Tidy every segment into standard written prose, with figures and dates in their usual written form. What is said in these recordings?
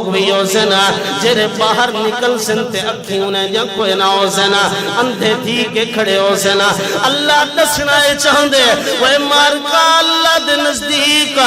ہوئی ہو سنا جرے باہر نکل سنتے اکھی انہیں یا کوئی نہ ہو سنا اندھے تھی کے کھڑے ہو سنا اللہ دسنا چاہندے وہ مارکا اللہ دے نزدیک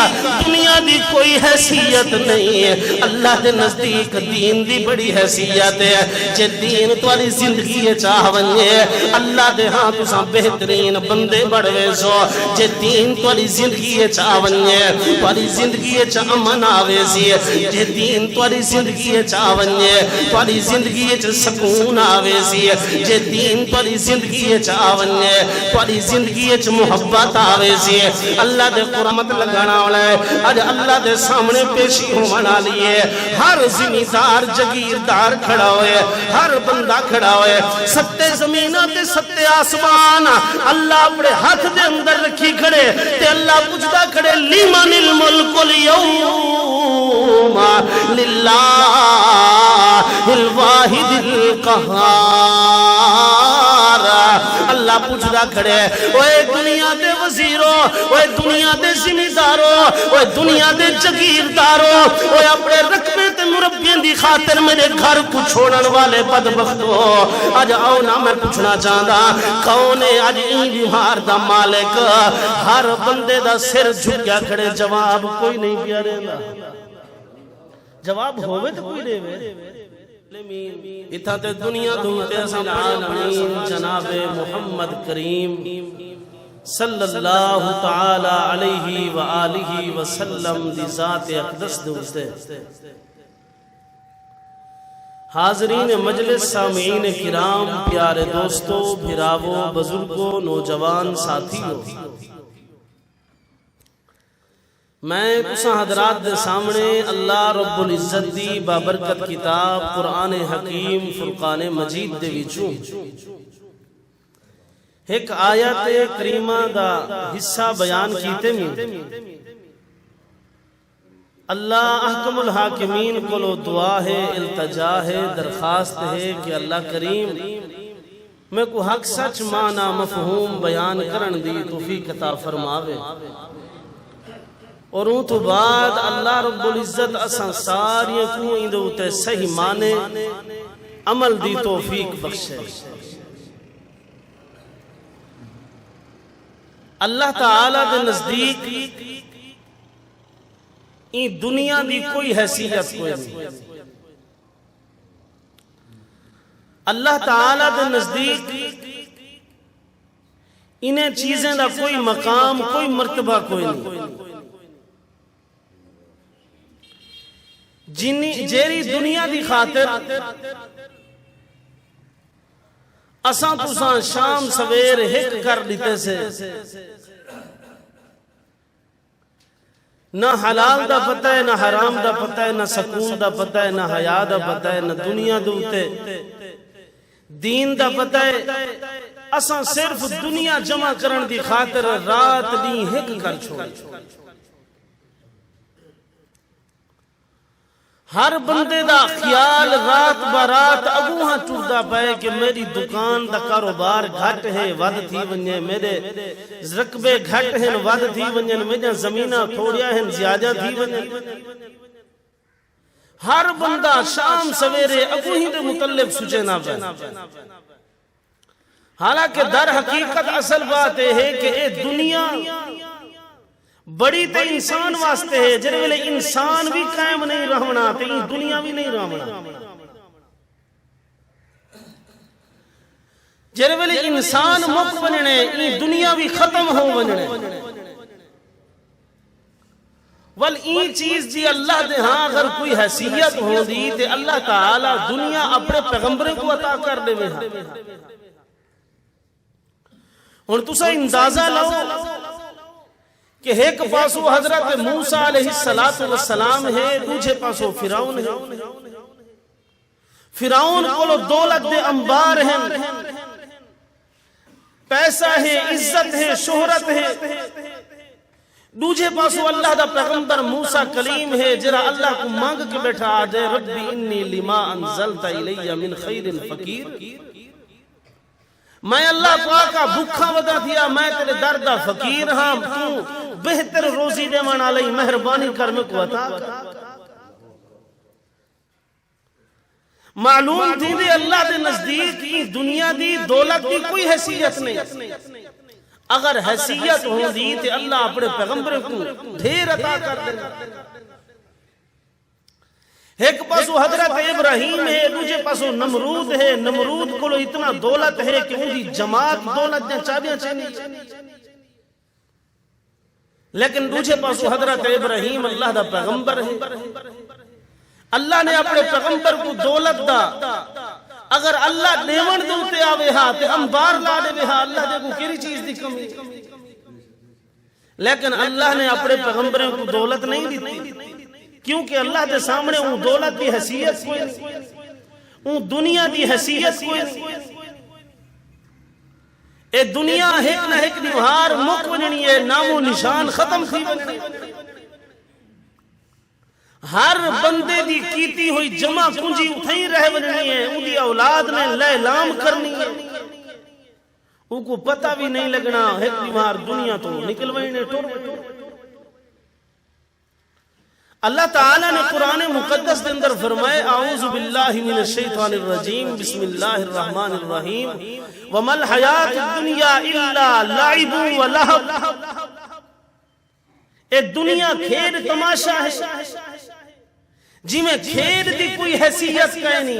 دنیا دی کوئی حیثیت نہیں ہے اللہ دے نزدیک دین دی بڑی حیثیت ہے جے دین توالی زندگی چاہ ونجے اللہ دے ہاں تساں بہترین بندے بڑھوے سو جے دین توالی زندگی چاہ ونجے توالی زندگی چاہ امن آوے سی جے دین توالی زندگی چاہ ونجے توالی زندگی چاہ سکون آوے سی جے دین توالی زندگی چاہ ونجے توالی زندگی چاہ محبت آوے سی اللہ دے قرآمت لگانا والا ہے آج اللہ دے سامنے پیشی ہو منا لیے ہر زمیندار جگیردار کھڑا ہوئے ہر بندہ کھڑا ہوئے ستے زمینہ تے ستے آسمان اللہ اپنے ہاتھ دے اندر رکھی کھڑے تے اللہ پوچھتا کھڑے لیمن الملک اليوم للہ الواحد القہار اللہ پوچھتا کھڑے اوے دنیا دے وزیروں اوے دنیا دے زمینداروں اوے دنیا دے جگیرداروں اوے اپنے رقبے تے مربین دی خاطر میرے گھر کو چھوڑن والے بدبختو آج آؤ نا میں پوچھنا چاہتا کون ہے آج این بیمار دا مالک ہر بندے دا سر جھکیا کھڑے جواب کوئی نہیں پیا رہنا جواب ہوئے تو کوئی دے وے اتھا تے دنیا دھوتے العالمین جناب محمد کریم صلی اللہ تعالی علیہ وآلہ وسلم دی ذات اقدس دوستے حاضرین مجلس سامعین کرام پیارے دوستو بھراوو بزرگو نوجوان ساتھیو میں تساں حضرات دے سامنے اللہ رب العزت دی بابرکت کتاب قرآن حکیم فرقان مجید دے وچوں ایک آیت کریمہ دا حصہ بیان کیتے میں اللہ احکم الحاکمین کو لو دعا ہے التجا ہے درخواست ہے کہ اللہ کریم میں کو حق سچ معنی مفہوم بیان کرن دی توفیق عطا فرماوے اور ان تو بعد اللہ رب العزت اساں ساری کو اندو تے صحیح مانے عمل دی توفیق بخشے اللہ تعالی دے نزدیک این دنیا دی کوئی حیثیت کوئی نہیں اللہ تعالی دے نزدیک انہیں چیزیں دا کوئی مقام کوئی مرتبہ کوئی نہیں جیری دنیا دی خاطر اساں تساں شام سویر ہک کر لیتے سے نہ حلال دا پتہ ہے نہ حرام دا پتہ ہے نہ سکون دا پتہ ہے نہ حیا دا پتہ ہے نہ دنیا دوتے دین دا پتہ ہے اساں صرف دنیا جمع کرن دی خاطر رات دی ہک کر چھوڑ ہر بندے دا خیال رات برات اگوہاں ٹوٹا پائے کہ میری دکان دا کاروبار گھٹ ہے ود تھی ونجے میرے رقبے گھٹ ہیں ود تھی ونجے میرے زمینہ تھوڑیا ہیں زیادہ تھی ونجے ہر بندہ شام سویرے اگوہی دے متعلق سوچے نہ پائے حالانکہ در حقیقت اصل بات ہے کہ اے دنیا بڑی تے انسان واسطے ہے جنہے ویلے انسان بھی قائم نہیں رہنا تے دنیا بھی نہیں رہنا جنہے ویلے انسان مک بننے دنیا بھی ختم ہو بننے ول این چیز جی اللہ دے ہاں اگر کوئی حیثیت ہو دی تے اللہ تعالی دنیا اپنے پیغمبر کو عطا کر دے میں اور تسا اندازہ لو کہ ایک پاسو حضرت موسیٰ علیہ السلام ہے دوجھے پاسو فرعون ہے فرعون کو دولت دے انبار ہیں پیسہ ہے عزت ہے شہرت ہے دوجھے پاسو اللہ دا پیغمبر موسیٰ کلیم ہے جرا اللہ کو مانگ کے بیٹھا آجے ربی انی لما انزلت الی من خیر فقیر میں اللہ پاکا بھکھا ودا دیا میں تیرے دردہ فقیر ہاں تو بہتر روزی دے مانا لئی مہربانی کر میں کو عطا معلوم تھی دے اللہ دے نزدیک ہی دنیا دی دولت دی کوئی حیثیت نہیں. اگر حیثیت ہوں دی تے اللہ اپنے پیغمبر کو ڈھیر عطا کر دے. ایک پاسو حضرت ابراہیم ہے، دوسرے پاسو نمرود ہے. نمرود کو اتنا دولت ہے کہ ان کی جماعت دولت دے چابیاں چینی، لیکن دوسرے پاسو حضرت ابراہیم اللہ دا پیغمبر ہے. اللہ نے اپنے پیغمبر کو دولت دا. اگر اللہ نیون دوتے آوے ہاں تے انبار لا دے ہاں، اللہ دے کو کیری چیز دی کمی. لیکن اللہ نے اپنے پیغمبروں کو دولت نہیں دیتی، کیونکہ اللہ دے سامنے اون دولت دی حیثیت کوئی نہیں، اون دنیا دی حیثیت کوئی نہیں. اے دنیا ایک نہ ایک دیوار مک وننی ہے، نام و نشان ختم تھی وننی. ہر بندے دی کیتی ہوئی جمع کنجی اتھائی رہ وننی ہے. ان دی اولاد نے لیلام کرنی ہے، ان کو پتہ بھی نہیں لگنا ایک دیوار دنیا تو نکل وینے ٹور. اللہ تعالیٰ نے قرآن مقدس کے اندر فرمائے اعوذ باللہ من الشیطان الرجیم بسم اللہ الرحمن الرحیم وما الحیات الدنیا الا لعب و لہو. اے دنیا کھیل تماشا ہے، جی میں کھیل دی کوئی حیثیت کہنی،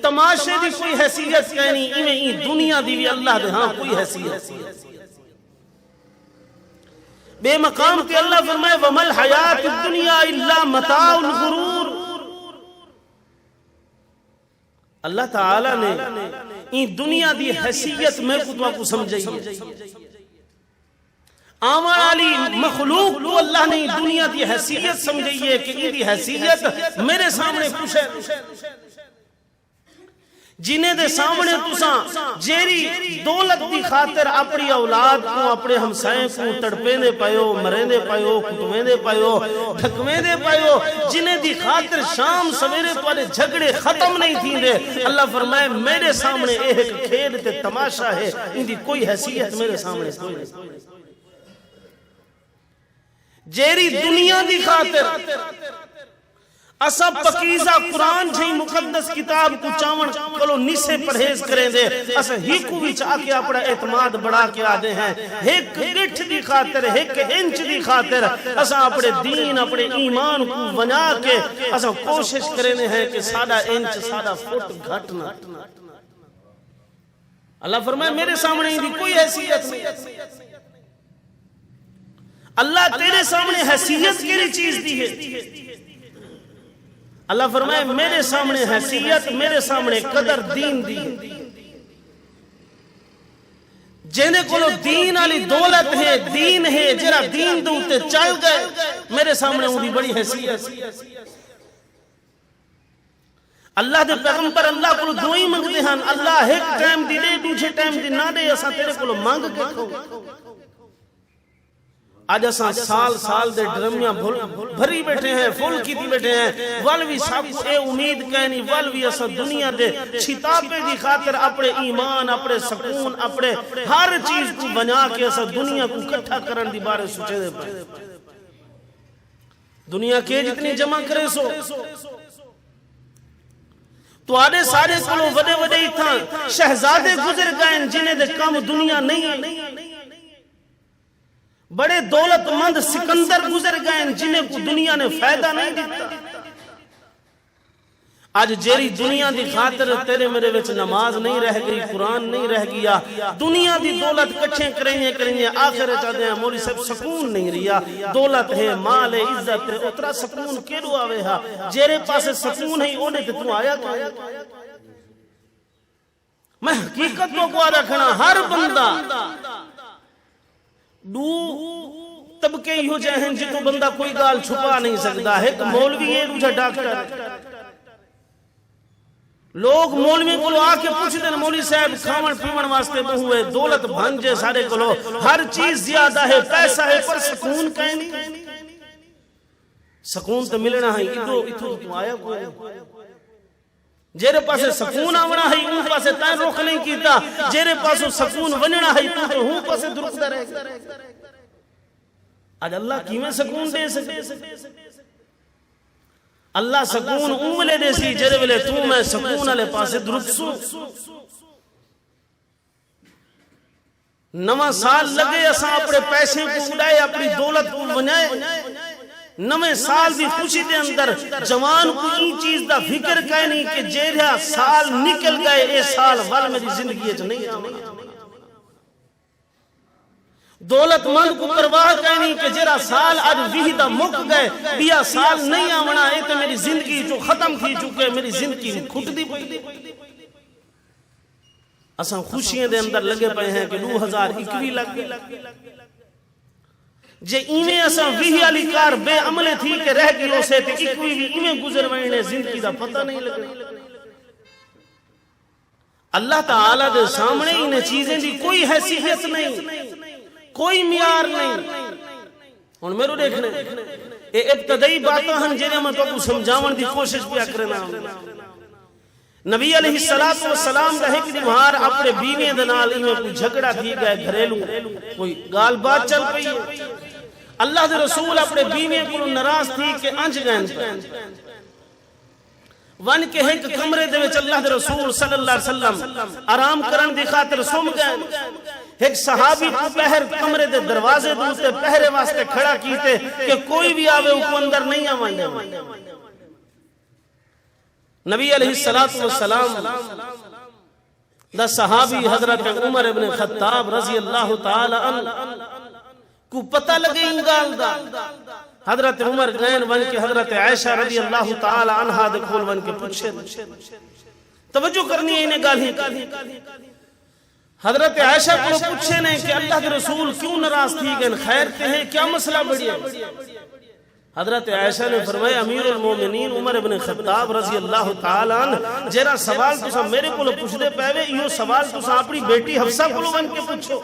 تماشے دی کوئی حیثیت کہنی، ایویں دنیا دی بھی اللہ دے ہاں کوئی حیثیت. بے مقام کے اللہ فرمائے وَمَا الْحَيَاةُ الدُّنْيَا إِلَّا مَتَاعُ الْغُرُورِ. اللہ تعالیٰ نے این دنیا دی حیثیت میں کو سمجھائی ہے. آمال علی مخلوق کو اللہ نے دنیا دی حیثیت سمجھائی ہے کہ این دی حیثیت میرے سامنے کچھ ہے. جنہیں دے سامنے تساں جیری دولت دی خاطر اپنی اولاد کو اپنے ہمسائیں کو تڑپیں دے پائیو، مریں دے پائیو، کٹویں دے پائیو، ڈھکویں دے پائیو، جنہیں دی خاطر شام سویرے توارے جھگڑے ختم نہیں تھی دے. اللہ فرمائے میرے سامنے ایک کھیل تے تماشا ہے، ان دی کوئی حیثیت میرے سامنے کوئی نہیں. جیری دنیا دی خاطر اسا پکیزہ قرآن جھئی مقدس کتاب کو چاون کلو نیسے پرہیز کریں دے. اسا ہی کو بھی چاہ کے اپنا اعتماد بڑھا کے آدھے ہیں. ایک گٹھ دی خاطر، ایک انچ دی خاطر اسا اپنے دین اپنے ایمان کو بنا کے اسا کوشش کریں ہیں کہ سادہ انچ سادہ فٹ گھٹنا. اللہ فرمائے میرے سامنے ان دی کوئی حیثیت نہیں. اللہ تیرے سامنے حیثیت کیری چیز دی ہے. اللہ فرمائے میرے سامنے حیثیت، میرے سامنے قدر دین دی. جنہیں کلو دین علی دولت ہے، دین ہے، جرا دین دوتے چل گئے میرے سامنے انہی بڑی حیثیت. اللہ دے پیغمبر اللہ کلو دعائی منگتے ہیں، اللہ ایک ٹائم دی دے دوسرے ٹائم دی نہ دے، اساں تیرے کلو مانگ کے کھو. آج اساں سال سال دے ڈرمیاں بھری بیٹھے ہیں، فل کیتی بیٹھے ہیں. والوی سب اے امید کہنی والوی اساں دنیا دے چھتاپے دی خاطر اپنے ایمان، اپنے سکون، اپنے ہر چیز کو بنا کے اساں دنیا کو کٹھا کرن دی بارے سوچے دے پائے. دنیا کے جتنی جمع کرے سو تو آدھے سارے کلو وڈے وڈے ہی تھا شہزادے گزر گئے جنہیں دے کام دنیا نہیں. بڑے دولت مند سکندر گزر گئے جنہیں کو دنیا نے فائدہ نہیں دیتا. آج جیری دنیا دی خاطر تیرے میرے وچ نماز نہیں رہ گئی، قرآن نہیں رہ گیا، دنیا دی دولت کچھیں کریں آخر چاہتے ہیں مولی صاحب سکون نہیں رہیا. دولت ہے، مال ہے، عزت ہے، اترا سکون کیڑو آوے ہا. جیرے پاسے سکون ہے اونے تے تو آیا کیا. میں حقیقت کو آدھا کھنا ہر بندہ دو طبقے ہی ہو جائیں جتو بندہ کوئی گال چھپا نہیں سکتا ہے. ایک مولوی ہے، دوسرا ڈاکٹر. لوگ مولوی کو آ کے پوچھ دیں مولوی صاحب کھاون پیون واسطے بہوئے دولت بھانجے سارے کو ہر چیز زیادہ ہے، پیسہ ہے، پر سکون کہیں نہیں. سکون تو ملنا ہے اتھو تو آیا کوئی جیرے پاسے سکون آونا ہے ان پاسے تائیں روک نہیں کیتا، جیرے پاسے سکون وننا ہے تو ہوں پاسے درکتا رہے گا. آج اللہ کیویں سکون دے سکے. اللہ سکون اونلے دے سی جڑے ویلے تو میں سکون والے پاسے درسوں نواں سال لگے اساں اپنے پیسے کو اڑائے اپنی دولت کو بنائے نویں سال بھی خوشی دے اندر جوان کو این چیز دا فکر کہے نہیں کہ جیڑا سال نکل گئے اے سال وال میری زندگی اچ نہیں آنا دولت مند کو پرواہ کہے نہیں کہ جیڑا سال آج وحیدہ مک گئے بیا سال نہیں آونا اے تو میری زندگی جو ختم تھی چکے میری زندگی کھٹ دی پئی اساں خوشیاں دے اندر لگے پئے ہیں کہ 2021 لگ گئے جے ایویں اساں وہی علی کار بے عملے تھی کہ رہ گئے اسے تے 21 بھی ایویں گزر وینے زندگی دا پتہ نہیں لگا اللہ تعالی دے سامنے انہیں چیزیں دی کوئی حیثیت نہیں کوئی معیار نہیں ہن میرے دیکھنے اے ابتدائی باتاں ہن جے میں تو کو سمجھاون دی کوشش پیا کرنا نبی علیہ السلام دا ایک دمہار اپنے بیوی دے نال ایویں کوئی جھگڑا تھی گئے گھریلو کوئی گال بات چل پئی اللہ دے رسول اپنے بیوی کو ناراض تھی کہ انج گئے ون کے ایک کمرے دے وچ اللہ دے رسول صلی اللہ علیہ وسلم آرام کرن دی خاطر سم گئے ایک صحابی کو پہر کمرے دے دروازے دوسرے پہرے واسطے کھڑا کیتے کہ کوئی بھی آوے او اندر نہیں آویں نبی علیہ السلام دا صحابی حضرت عمر ابن خطاب رضی اللہ تعالی عنہ کو پتہ لگے انگال دا حضرت عمر گئن ون کے حضرت عائشہ رضی اللہ تعالی عنہ دے کھول ون کے پوچھے توجہ کرنی ہے انہیں گالی حضرت عائشہ کو پوچھے نے کہ اللہ کے رسول کیوں ناراض تھی گئن خیر تے ہیں کیا مسئلہ بڑی ہے حضرت عائشہ نے فرمایا امیر المومنین عمر ابن خطاب رضی اللہ تعالی عنہ جیرا سوال تسا میرے کو پوچھ دے پہوے یہ سوال تسا اپنی بیٹی حفصہ کو ون کے پوچھو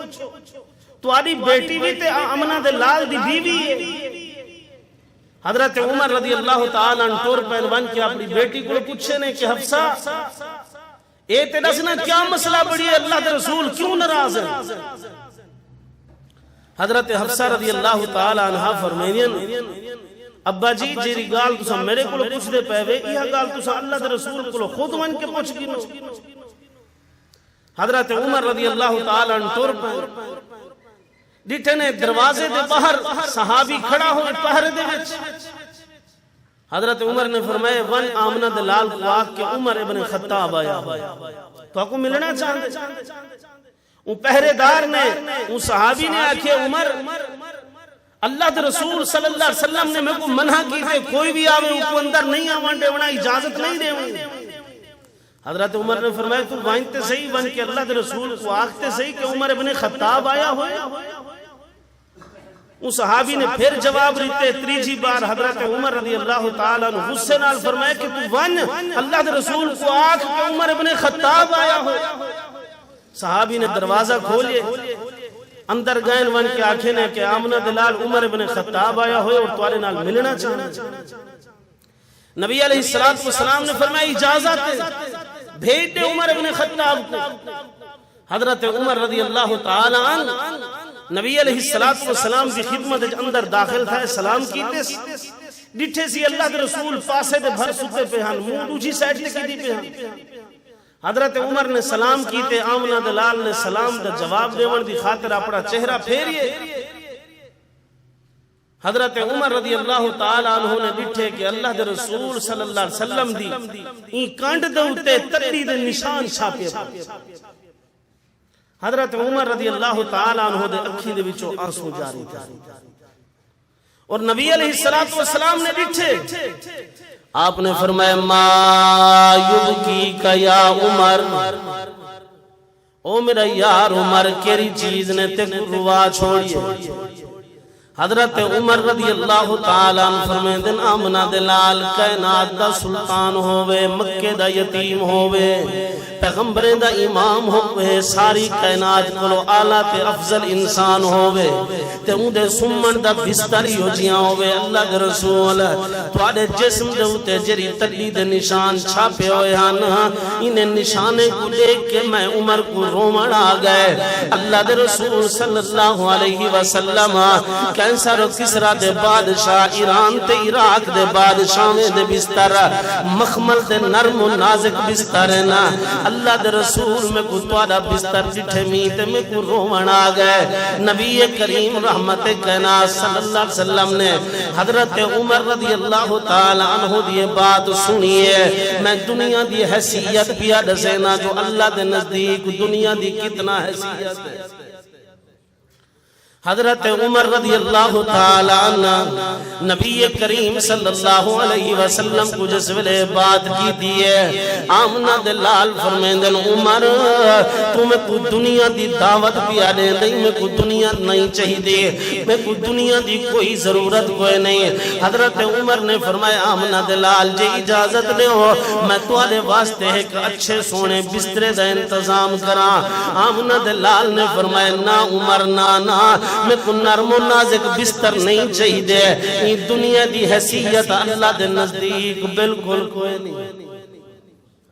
تو آدھی بیٹی بھی تے امنہ دے لال دی بیوی ہے حضرت عمر رضی اللہ تعالی عنہ ٹور پہن ون کے اپنی بیٹی کو پوچھے نے کہ حفصہ اے تے دسنا کیا مسئلہ بڑی ہے اللہ دے رسول کیوں ناراض ہے حضرت حفصہ رضی اللہ تعالی عنہ فرمائیں ابا جی جیری گال تسا میرے کو پوچھ دے پہوے یہ گال تسا اللہ دے رسول کو خود ون کے پوچھ گی حضرت عمر رضی اللہ تعالی عنہ ٹور پہن ڈٹھے نے دروازے دے باہر صحابی کھڑا ہوئے پہرے دے وچ حضرت عمر نے فرمایا ون آمنہ دلال کو آگ کے عمر ابن خطاب آیا تو آپ کو ملنا چاہتے وہ پہرے دار نے وہ صحابی نے آکھے عمر اللہ دے رسول صلی اللہ علیہ وسلم نے میں کو منع کی تھے کوئی بھی آوے ان کو اندر نہیں آوان دے ونا اجازت نہیں دے ونا حضرت عمر نے فرمایا تو وائنتے صحیح ون کے اللہ دے رسول کو آکھتے صحیح کہ عمر ابن خطاب آیا ہوئے اس صحابی نے پھر جواب دیتے تریجی بار حضرت عمر رضی اللہ تعالیٰ عنہ غصے نال فرمایا کہ تو ون اللہ دے رسول کو آکھ کہ عمر ابن خطاب آیا ہو صحابی نے دروازہ کھولے اندر گئن ون کے آنکھیں نے کہ آمنہ دلال عمر ابن خطاب آیا ہوئے اور توارے نال ملنا چاہنا نبی علیہ السلام نے فرمایا اجازت ہے بھیج دے عمر ابن خطاب کو حضرت عمر رضی اللہ تعالیٰ عنہ نبی علیہ السلام کی خدمت اندر داخل تھا سلام کیتے ڈٹھے سی اللہ دے رسول پاسے دے بھر ستے پہ ہن منہ دوجی سائٹ تے کی دی پہ ہن حضرت عمر نے سلام کیتے آمنہ دلال نے سلام دا جواب دیون دی خاطر اپنا چہرہ پھیریے حضرت عمر رضی اللہ تعالی عنہ نے ڈٹھے کہ اللہ دے رسول صلی اللہ علیہ وسلم دی این کانڈ دے اٹھے تکری دے نشان چھاپے حضرت عمر رضی اللہ تعالی عنہ دے اکھی دے وچوں آنسو جاری تھا اور نبی علیہ السلام نے ڈٹھے آپ نے فرمایا ما یبکی کا یا عمر او میرا یار عمر کیری چیز نے تے روا چھوڑی حضرت عمر رضی اللہ تعالیٰ عنہ فرمائیں دن آمنہ دلال کائنات دا سلطان ہوئے مکہ دا یتیم ہوئے پیغمبریں دا امام ہوئے ساری کائنات کلو آلہ تے افضل انسان ہوئے تے اندے سمن دا بستر ہو جیاں ہوئے اللہ دے رسول توڑے جسم دے ہوتے جری تلی دے نشان چھاپے ہوئے ہاں انہیں نشانے کو دیکھ کے میں عمر کو رومن آ گئے اللہ دے رسول صلی اللہ علیہ وسلم کینسر و کسرا دے بادشاہ ایران تے عراق دے بادشاہ دے بستر مخمل دے نرم و نازک بستر ہے نا اللہ دے رسول میں کو توڑا بستر جٹھے میتے میں کو رومن آ گئے نبی کریم رحمت کائنات صلی اللہ علیہ وسلم نے حضرت عمر رضی اللہ تعالی عنہ دی بات سنیے میں دنیا دی حیثیت پیا دسینا جو اللہ دے نزدیک دنیا دی کتنا حیثیت ہے حضرت عمر رضی اللہ تعالی عنہ نبی کریم صلی اللہ علیہ وسلم کو جس ویلے بات کی دیئے آمنہ دلال فرمیندن عمر تمہیں کو دنیا دی دعوت بھی آنے نہیں میں کو دنیا نہیں چاہی دے میں کو دنیا دی کوئی ضرورت کوئی نہیں حضرت عمر نے فرمایا آمنہ دلال جے اجازت لے ہو میں توالے واسطے ایک اچھے سونے بسترے دا انتظام کرا آمنہ دلال نے فرمایا نا عمر نا میں کو نرم و نازک بستر نہیں چاہی دے یہ دنیا دی حیثیت اللہ دے نزدیک بالکل کوئی نہیں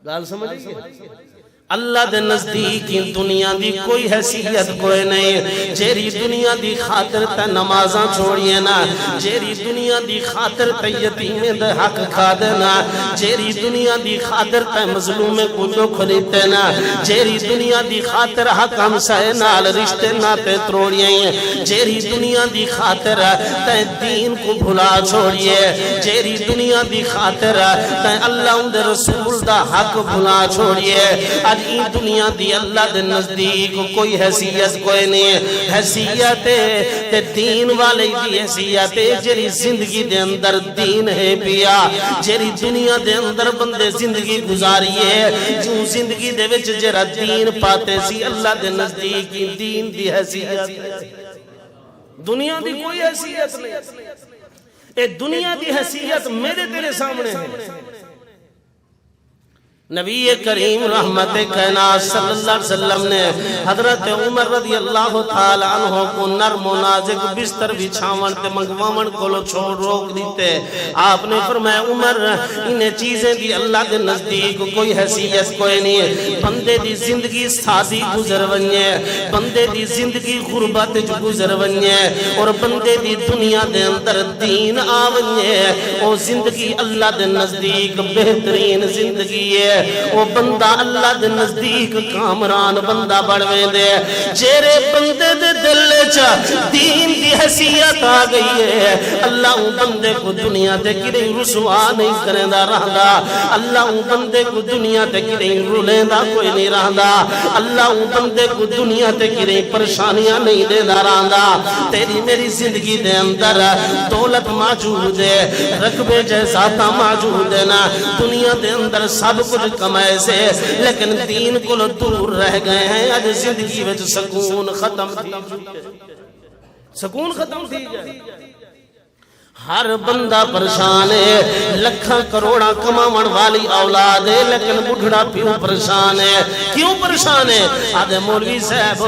گال سمجھ گئے اللہ دے نزدیک دنیا دی کوئی حیثیت کوئی نہیں جیری دنیا دی خاطر تے نمازاں چھوڑیے نا جیری دنیا دی خاطر تے یتیمیں دے حق کھا دینا جیری دنیا دی خاطر تے مظلومیں کو دکھ لیتے نا جیری دنیا دی خاطر حق ہمسائے نال رشتے ناتے تروڑیے جیری دنیا دی خاطر تے دین کو بھلا چھوڑیے جیری دنیا دی خاطر تے اللہ دے رسول دا حق بھلا چھوڑیے یہ دنیا دی اللہ دے نزدیک کوئی حیثیت کوئی نہیں حیثیت تے دین والے دی حیثیت جری زندگی دے اندر دین ہے پیا جری دنیا دے اندر بندے زندگی گزاریے جو زندگی دے وچ جرا دین پاتے سی اللہ دے نزدیک دین دی حیثیت دنیا دی کوئی حیثیت نہیں اے دنیا دی حیثیت میرے تیرے سامنے ہے نبی کریم رحمت کائنات صلی اللہ علیہ وسلم نے حضرت عمر رضی اللہ تعالی عنہ کو نرم و نازک بستر بچھاون تے منگواون کولو چھوڑ روک دیتے آپ نے فرمایا عمر انہیں چیزیں دی اللہ کے نزدیک کوئی حیثیت کوئی نہیں بندے دی زندگی سادی گزر ونجے بندے دی زندگی غربت گزر ونجے اور بندے دی دنیا دے اندر دین آونجے او زندگی اللہ دے نزدیک بہترین زندگی ہے وہ بندہ اللہ دے نزدیک کامران بندہ بڑھویں دے جیرے بندے دے دل چا دین دی حیثیت آ گئی ہے اللہ ان بندے کو دنیا تے کریں رسوا نہیں کریں دا رہا اللہ ان بندے کو دنیا تے کریں رولیں دا کوئی نہیں رہا اللہ ان بندے کو دنیا تے کریں پریشانیاں نہیں دے دا رہا تیری میری زندگی دے اندر دولت موجود ہے رقبے جیسا تا موجود ہے نا دنیا دے اندر سب کچھ کمائے سے لیکن دین کو دور رہ گئے ہیں آج زندگی میں سکون ختم تھی سکون ختم تھی جائے ہر بندہ پریشان ہے لکھاں کروڑا کماون والی اولاد ہے لیکن بڑھڑا پیوں پریشان ہے کیوں پریشان ہے آدھے مولوی صاحب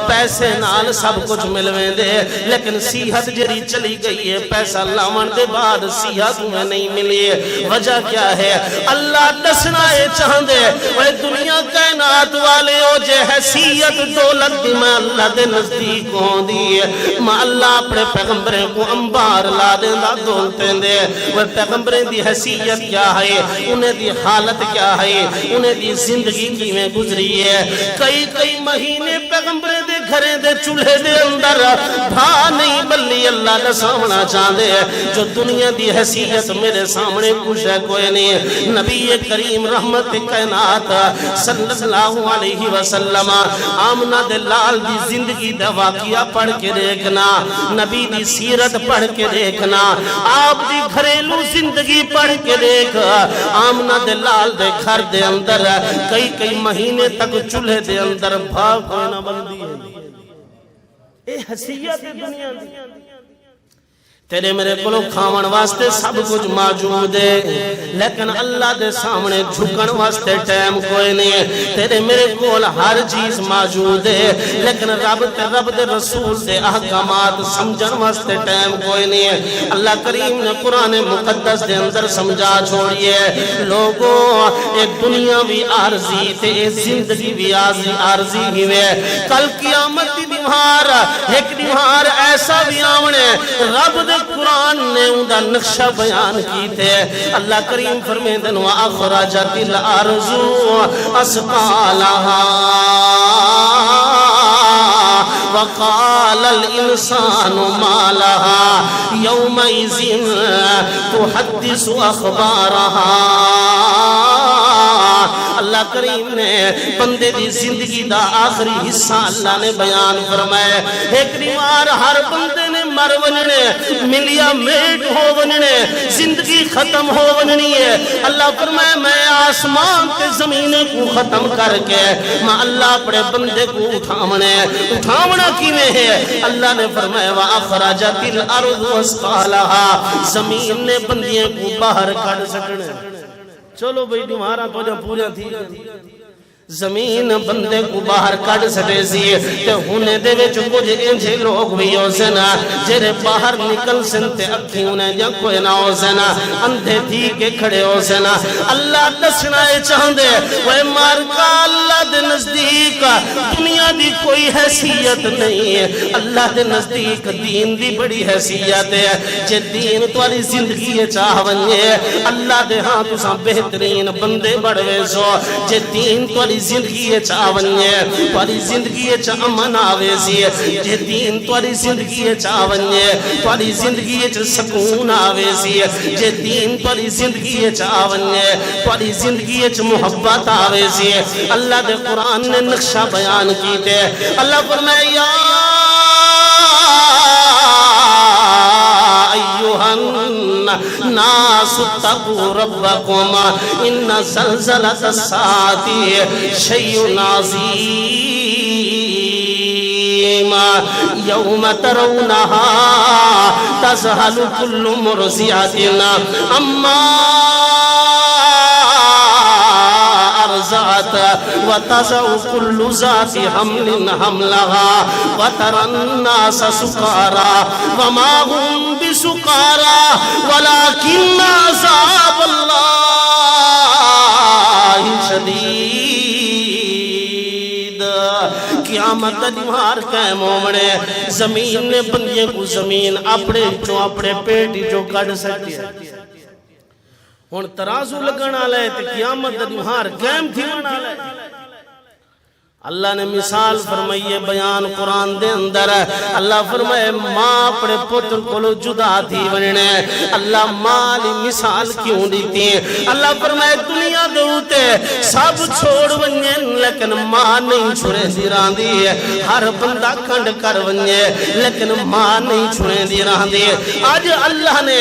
پیسے نال سب کچھ ملویں دے لیکن صحت جری چلی گئی ہے پیسہ لاون دے بعد صحت میں نہیں ملی وجہ کیا ہے اللہ دسنا ہے چاہندے وہ دنیا کائنات والے ہو جے حیثیت دولت دی میں اللہ دے نزدیک ہوں دی میں اللہ اپنے پیغمبریں کو انبار لا دے دولتے دے وہ پیغمبریں دی حیثیت کیا ہے انہیں دی حالت کیا ہے انہیں دی زندگی کی میں گزری ہے کئی مہینے پیغمبریں دے گھریں دے چولہے دے اندر بھا نہیں بلی اللہ دا سامنا چاندے جو دنیا دی حیثیت میرے سامنے کچھ ہے کوئی نہیں نبی کریم رحمت کائنات صلی اللہ علیہ وسلم آمنہ دلال دی زندگی دا واقعہ پڑھ کے دیکھنا نبی دی سیرت پڑھ کے دیکھنا آپ دی گھریلو زندگی پڑھ کے دیکھ آمنہ دلال دے گھر دے اندر کئی مہینے تک چولہے دے اندر بھاگ ہونا بندی ہے اے حیثیت دنیا دی تیرے میرے کلو کھاون واسطے سب کچھ موجود ہے، لیکن اللہ دے سامنے جھکن واسطے ٹائم کوئی نہیں ہے۔ تیرے میرے کول ہر چیز موجود ہے، لیکن رب دے رسول دے احکامات سمجھن واسطے ٹائم کوئی نہیں ہے۔ اللہ کریم نے قرآن مقدس دے اندر سمجھا چھوڑیے لوگوں، اے دنیا بھی عارضی تے اے زندگی بھی عارضی ہی ہے۔ کل قیامت دی دیوار ایک دیوار ایسا بھی آونے، رب دے قرآن نے اندھا نقشہ بیان کیتے۔ اللہ کریم فرمیدن وَأَخْرَجَتِ الْأَرْضُ أَثْقَالَهَا وَقَالَ الْإِنسَانُ مَا لَهَا يَوْمَئِذٍ تُحَدِّثُ أَخْبَارَهَا۔ اللہ کریم نے بندے دی زندگی دا آخری حصہ اللہ نے بیان فرمائے۔ ایک دیوار ہر بندے نے مر وننے، ملیا میٹ ہو وننے، زندگی ختم ہو وننی ہے۔ اللہ فرمائے میں آسمان تے زمین کو ختم کر کے میں اللہ اپنے بندے کو اٹھاونا کیویں ہے؟ اللہ نے فرمایا وَأَخْرَجَتِ الْأَرْضُ أَثْقَالَهَا، زمین نے بندیاں کو باہر کڑ سکنے۔ چلو بھئی دیوارہ تو جب پورا تھی، زمین بندے کو باہر کڑ سٹے سی، تے ہونے دے وچ کچھ انجھے لوگ بھی ہو سنا جیرے باہر نکل سنتے اکھی انہیں یا کوئی نہ ہو سنا، اندھے تھی کے کھڑے ہو سنا۔ اللہ دسنا چاہندے وہ مارکا اللہ دے نزدیک دنیا دی کوئی حیثیت نہیں ہے، اللہ دے نزدیک دین دی بڑی حیثیت ہے۔ جے دین توالی زندگی چاہ ونجے اللہ دے ہاں تساں بہترین بندے بڑھوے سو۔ جے دین توالی زندگی چاہونیے توالی زندگی امن آوے سی، جے دین توالی زندگی چاہونیے توالی زندگی سکون آوے سی، جے دین توالی زندگی چاہونیے توالی زندگی محبت آوے سی۔ اللہ دے قرآن نے نقشہ بیان کیتے۔ اللہ فرمائے یا ایوہا الناس اتقوا ربکم ان زلزلۃ الساعۃ شیء عظیم یوم ترونہا تذہل کل مرضعۃ عما ارضعت وتضع كل ذات حمل حملها وترى الناس سكارى وما هم بسكارى ولكن عذاب الله شدید۔ قیامت دیوار قائم ہونے زمین نے بندیاں کو زمین اپنے پیٹ جو کڑ سکتی ہے۔ ہون ترازو لگنا لے تے قیامت دیوار قائم تھی ہونا لے۔ اللہ نے مثال فرمائیے بیان قرآن دے اندر اللہ فرمائے ماں اپنے پتر کو جدا تھی وننے، اللہ مالی مثال کیوں دیتی ہیں؟ اللہ فرمائے دنیا دوتے سب چھوڑ وننے لیکن ماں نہیں چھوڑے دی رہن دی ہے، ہر بندہ کھنڈ کر وننے لیکن ماں نہیں چھوڑے دی رہن دی ہے۔ آج اللہ نے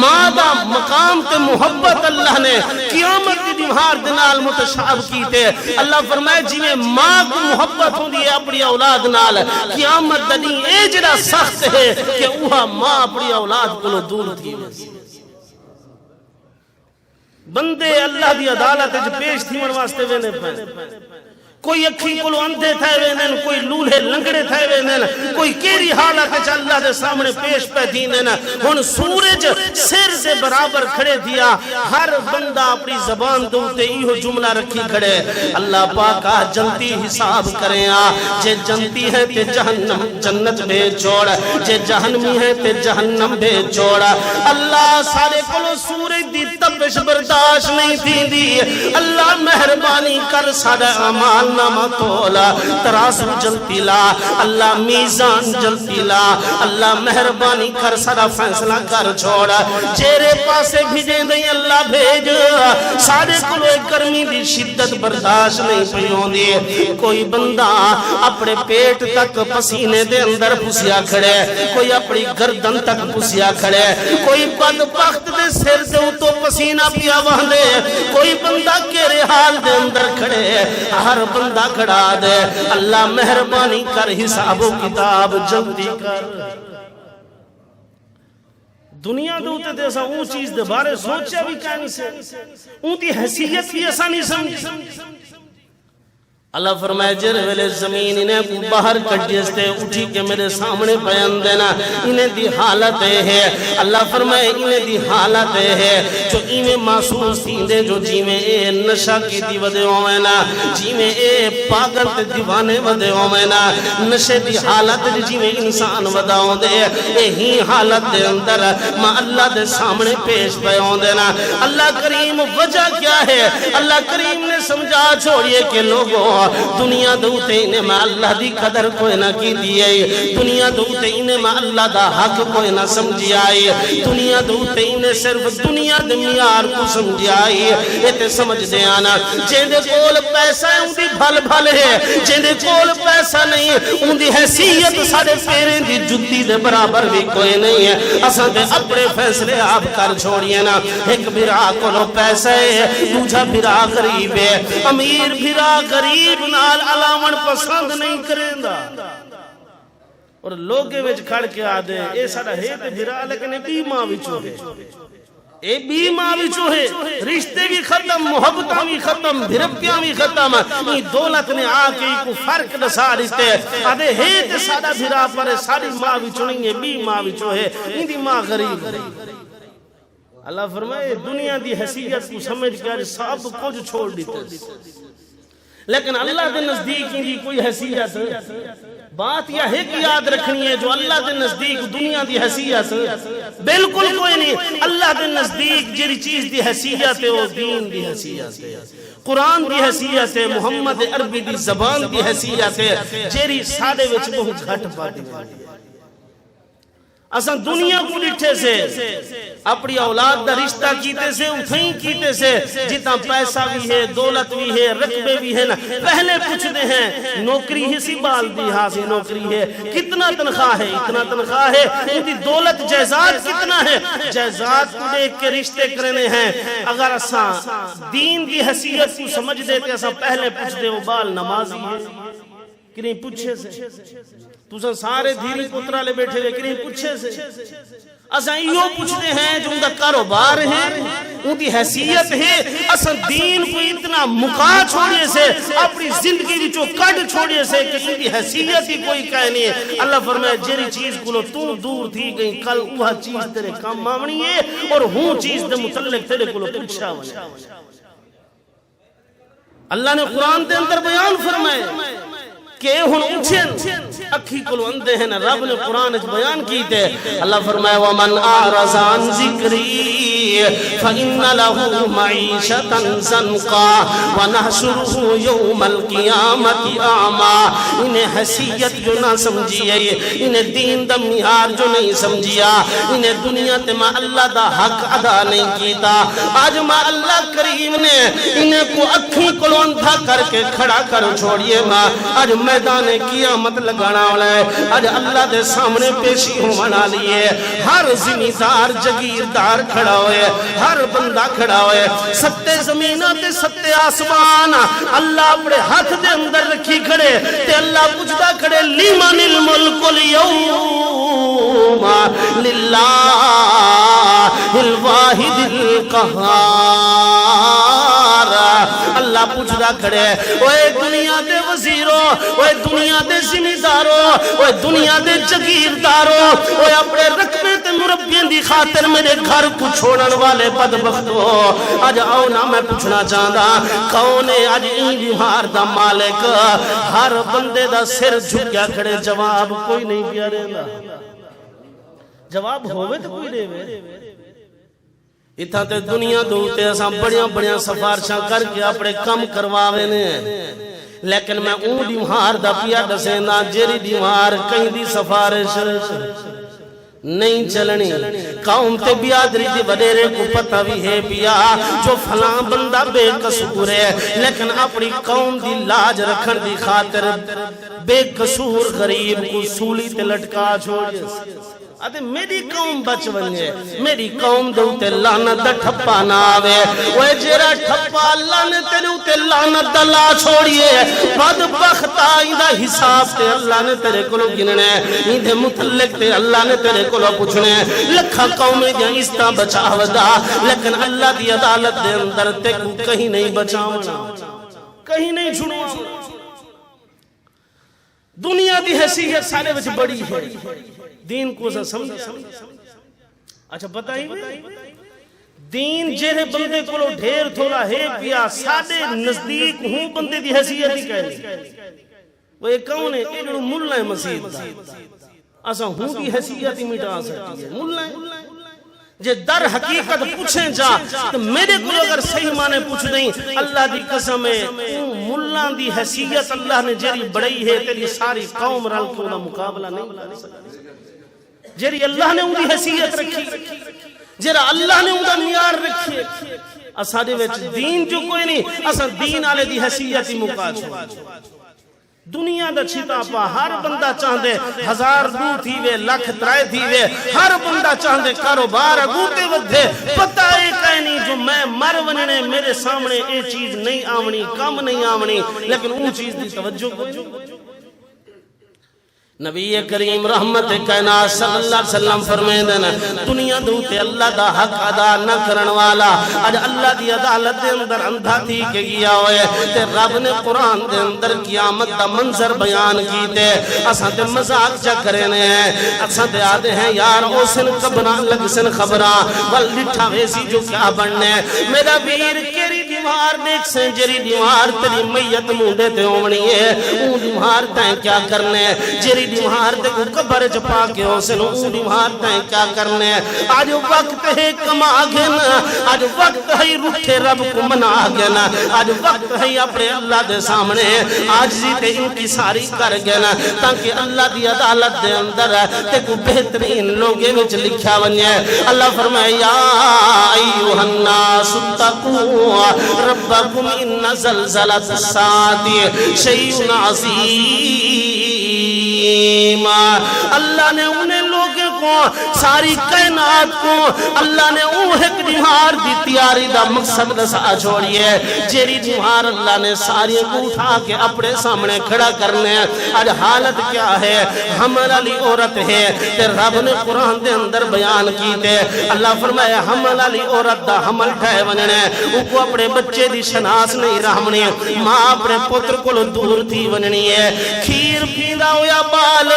ماں دا مقام تے محبت اللہ نے قیامت دی دیوار دنال متشاب کیتے۔ اللہ فرمائے جی میں ماں کو محبت ہوں دی اپنی اولاد نال، قیامت دنی اے جڑا سخت ہے کہ وہاں ماں اپنی اولاد کو دور تھی۔ بندے اللہ دی عدالت جو پیش تھی من واسطے وینے پہنے، کوئی اکھی کلو اندھے تھے وینن، کوئی لولے لنگڑے تھے وینن، کوئی کیری حالت ہے اللہ دے سامنے پیش پہ دینن۔ ہن سورج سر سے برابر کھڑے دیا، ہر بندہ اپنی زبان دوتے ایہو جملہ رکھی کھڑے اللہ پاکا جنتی حساب کریں آ، جے جنتی ہے تے جہنم جنت بھیج چھوڑ، جے جہنمی ہے تے جہنم بھیج چھوڑ۔ اللہ سارے کلو سورج دی تپش برداشت نہیں تھی دی، اللہ مہربانی کر سارا اعمال نامہ تولا، ترازو جلتی لا، اللہ میزان جلتی لا، اللہ مہربانی کر سارا فیصلہ کر چھوڑا، جیرے پاسے بھیجیں دیں اللہ بھیج، سارے کلو گرمی دی شدت برداشت نہیں پیوں دی۔ کوئی بندہ اپنے پیٹ تک پسینے دے اندر پسیا کھڑے، کوئی اپنی گردن تک پسیا کھڑے، کوئی بدبخت دے سر دے تو پسینہ پیا وہندے، کوئی بندہ کیرے حال دے اندر کھڑے، ہر بندہ کھڑا دے اللہ مہربانی کر حساب و کتاب جلدی کر۔ دنیا دے اوتے تے اساں اون چیز دے بارے سوچیا بھی کہیں سے اون دی حیثیت بھی اساں نہیں سمجھی اللہ فرمائے جر ویلے زمین انہیں کو باہر کٹیستے اٹھی کے میرے سامنے بیان دینا انہیں دی حالت ہے اللہ فرمائے انہیں دی حالت ہے جو انہیں محسوس تھی دے جو جی میں اے نشہ کی دی ودے ہوئینا جی میں اے پاگل تے دیوانے ودے ہوئینا نشے دی حالت جی میں انسان وداؤں دے اے ہی حالت دے اندر ماں اللہ دے سامنے پیش بیان دینا اللہ کریم وجہ کیا ہے اللہ کریم نے سمجھا چھوڑیے کہ لوگوں دنیا دوتے انہیں میں اللہ دی قدر کوئی نہ کی دیئے دنیا دوتے انہیں میں اللہ دا حق کوئی نہ سمجھی آئی دنیا دوتے انہیں صرف دنیا دے میار کو سمجھی آئی یہ تے سمجھ دے آنا جن دے کول پیسہ ہے ان دی بھل بھل ہے جن دے کول پیسہ نہیں ان دی حیثیت سارے پیریں دی جدی دے برابر بھی کوئی نہیں ہے اساں دے اپنے فیصلے آپ کر چھوڑیے نا ایک بھرا کولو پیسہ ہے دوجہ بھرا غریب ہے امیر بھرا غریب نال علاوان پسند نہیں کریں دا اور لوگے وچ کھڑ کے آدھے اے ساڑا ہے تے بھرا لیکن اے بی ماں وچو ہے اے بی ماں وچو ہے رشتے بھی ختم محبتاں بھی ختم بھرپیاں بھی ختم یہ دولت نے آکے کو فرق نسا رشتے آدھے ہے تے ساڑا بھرا پر ساڑی ماں وچو نہیں ہے بی ماں وچو ہے ان دی ماں غریب اللہ فرمائے دنیا دی حیثیت کو سمجھ کے آج سب کچھ چھوڑ دیتے لیکن اللہ دے نزدیک دی کوئی حیثیت بات یہ ہے کہ یاد رکھنی ہے جو اللہ دے نزدیک دنیا دی حیثیت بالکل کوئی نہیں اللہ دے نزدیک جری چیز دی حیثیت ہے وہ دین دی حیثیت ہے قرآن دی حیثیت ہے محمد عربی دی زبان دی حیثیت ہے جری سادے وچ بہت گھٹ پاتی اساں دنیا کو لٹھے سے اپنی اولاد دا رشتہ کیتے سے اتھیں کیتے سے جتنا پیسہ بھی ہے دولت بھی ہے رقبے بھی ہے نا پہلے پوچھتے ہیں نوکری ہی سی بال دی حاصل نوکری ہے کتنا تنخواہ ہے اتنا تنخواہ ہے ان دی دولت جائزات کتنا ہے جائزات کو دیکھ کے رشتے کرنے ہیں اگر اساں دین کی حیثیت کو سمجھ دیتے اساں پہلے پوچھتے وہ بال نمازی ہے کہ نہیں پوچھے سے تو سارے دھیری پترہ لے بیٹھے ہوئے کہ نہیں پوچھے سے اساں یہ پوچھتے ہیں جو ان کا کاروبار ہے ان کی حیثیت ہے اساں دین کو اتنا مقا چھوڑیے سے اپنی زندگی جو کٹ چھوڑیے سے کہ ان کی حیثیت ہی کوئی کہہ نہیں ہے اللہ فرمائے جری چیز کو لو تو دور تھی گئی کل وہ چیز تیرے کام مامنی ہے اور ہوں چیز دے متعلق تیرے کو لو پوچھا ہوئے اللہ نے قرآن دے اندر بیان فرمائے کہ ہن اچھن اکھی کلو اندے ہیں رب نے قرآن اچھ بیان کیتے اللہ فرمائے وَمَنْ آرَزَ عَنْ ذِكْرِي فَإِنَّ لَهُ مَعِيشَةً زَنْقًا وَنَحْشُرُهُ يَوْمَ الْقِيَامَةِ أَعْمَى انہیں حیثیت جو نہ سمجھیا انہیں دین دا معیار جو نہیں سمجھیا انہیں دنیا تے ماں اللہ دا حق ادا نہیں کیتا آج ماں اللہ کریم نے انہیں کو اکھی کلو اندھا کر کے کھڑا کر چھوڑیے ماں آج میدان قیامت لگانا والا ہے آج اللہ دے سامنے پیشی ہو منا لیے ہر زمیندار جگیردار کھڑا ہوئے ہر بندہ کھڑا ہوئے ستے زمینہ تے ستے آسمان اللہ اپنے ہاتھ دے اندر رکھی کھڑے تے اللہ پوچھتا کھڑے لیمن الملک اليوم للہ الواحد القہار اللہ پوچھتا کھڑے اوے دنیا دے وزیروں اوے دنیا دے زمینداروں اوے دنیا دے جگیرداروں اوے اپنے رقبے تے مربین دی خاطر میرے گھر کو چھوڑن والے بدبختو آج آؤ نا میں پوچھنا چاہتا کون ہے آج این بیمار دا مالک ہر بندے دا سر جھکیا کھڑے جواب کوئی نہیں پیا رہا جواب ہوئے تو کوئی دے وے اتھا تے دنیا دوتے اساں بڑیاں بڑیاں سفارشاں کر کے اپنے کم کرواوے نے لیکن میں اون دیمار دا پیا دسے نا جیری دیمار کہیں دی سفارش نہیں چلنی قوم تے بیادری دی وڈیرے کو پتہ بھی ہے پیا جو فلاں بندہ بے قصور ہے لیکن اپنی قوم دی لاج رکھن دی خاطر بے قصور غریب کو سولی تے لٹکا چھوڑے آدھے میری قوم بچ ونجے میری قوم دوتے لعنت دا ٹھپا نہ آوے وہ جیرا ٹھپا اللہ نے تیرے اوتے لعنت دا لا چھوڑیے بدبخت آئیدہ حساب تے اللہ نے تیرے کلو گننے ایدھے متعلق تے اللہ نے تیرے کلو پوچھنے لکھا قومیں جہاں اس طرح بچاو دا لیکن اللہ دی عدالت دے اندر تے کو کہیں نہیں بچاونا کہیں نہیں چھوڑنا دنیا دی حیثیت سارے وچ بڑی ہے دین کو سمجھا اچھا بتائیں دین جہے بندے کو لو ڈھیر تھوڑا ہے پیا ساڑے نزدیک ہوں بندے دی حیثیت ہی کہہ وہ ایک کون ہے ایک ملہ مسیح دا ایسا ہوں دی حیثیت ہی مٹا سکتی ہے ملہ ہے جے در حقیقت پوچھیں جا تو میرے کو اگر صحیح معنی پوچھ دیں اللہ دی قسم ہے ملان دی حیثیت اللہ نے جیری بڑی ہے تیری ساری قوم رل کو نہ مقابلہ نہیں بلا سکتی جیری اللہ نے ان دی حیثیت رکھی جیرا اللہ نے ان دا معیار رکھی اساڑے وچ دین جو کوئی نہیں اسا دین آلے دی حیثیت ہی مکا چھو دنیا دا چھتا پا ہر بندہ چاہندے 1000 دو تھی وے لکھ ترائے تھی وے ہر بندہ چاہندے کاروبار اگوتے ودھے پتہ ایک ہے نہیں جو میں مر وننے میرے سامنے اے چیز نہیں آونی کم نہیں آونی لیکن اون چیز دی توجہ کو نبی کریم رحمت کائنات صلی اللہ علیہ وسلم فرمائے دینا دنیا دوتے اللہ دا حق ادا نہ کرن والا آج اللہ دی عدالت دے اندر اندھا تھی کہ گیا ہوئے تے رب نے قرآن دے اندر قیامت دا منظر بیان کی تے اساں تے مزاق جا کرنے ہیں اساں تے آدھے ہیں یار او سن کبران لگ سن خبران ول لٹھا ویسی جو کیا بڑھنے میرا بیر کیری دیوار دیکھ سن جری دیوار تیری میت موندے تے اومنی ہے اون دیوار تائیں کیا کرنے جری دیوار تے کو قبر چپا کے ہو سنو اون دیوار تائیں کیا کرنے آج وقت ہے کما گنا آج وقت ہے روٹھے رب کو منا گنا آج وقت ہے اپنے اللہ دے سامنے آج زیتے ان کی ساری کر گنا تاکہ اللہ دی عدالت دے اندر تے کو بہترین لوگے وچ لکھا ونجے اللہ فرمائے یا ایوہ الناس اتقوا ربکم ان زلزلۃ الساعۃ شیء عظیم اللہ نے انہیں لوگوں کو ساری کائنات کو اللہ نے ایک دیوار دی تیاری دا مقصد دسا چھوڑیے جیری دیوار اللہ نے ساری کو اٹھا کے اپنے سامنے کھڑا کرنے آج حالت کیا ہے حمل علی عورت ہے تے رب نے قرآن دے اندر بیان کی تے اللہ فرمایا حمل علی عورت دا حمل ٹھائے وننے ان کو اپنے بچے دی شناس نہیں رہمنی ماں اپنے پتر کو دور تھی وننی ہے کھیر پیدا ہویا بال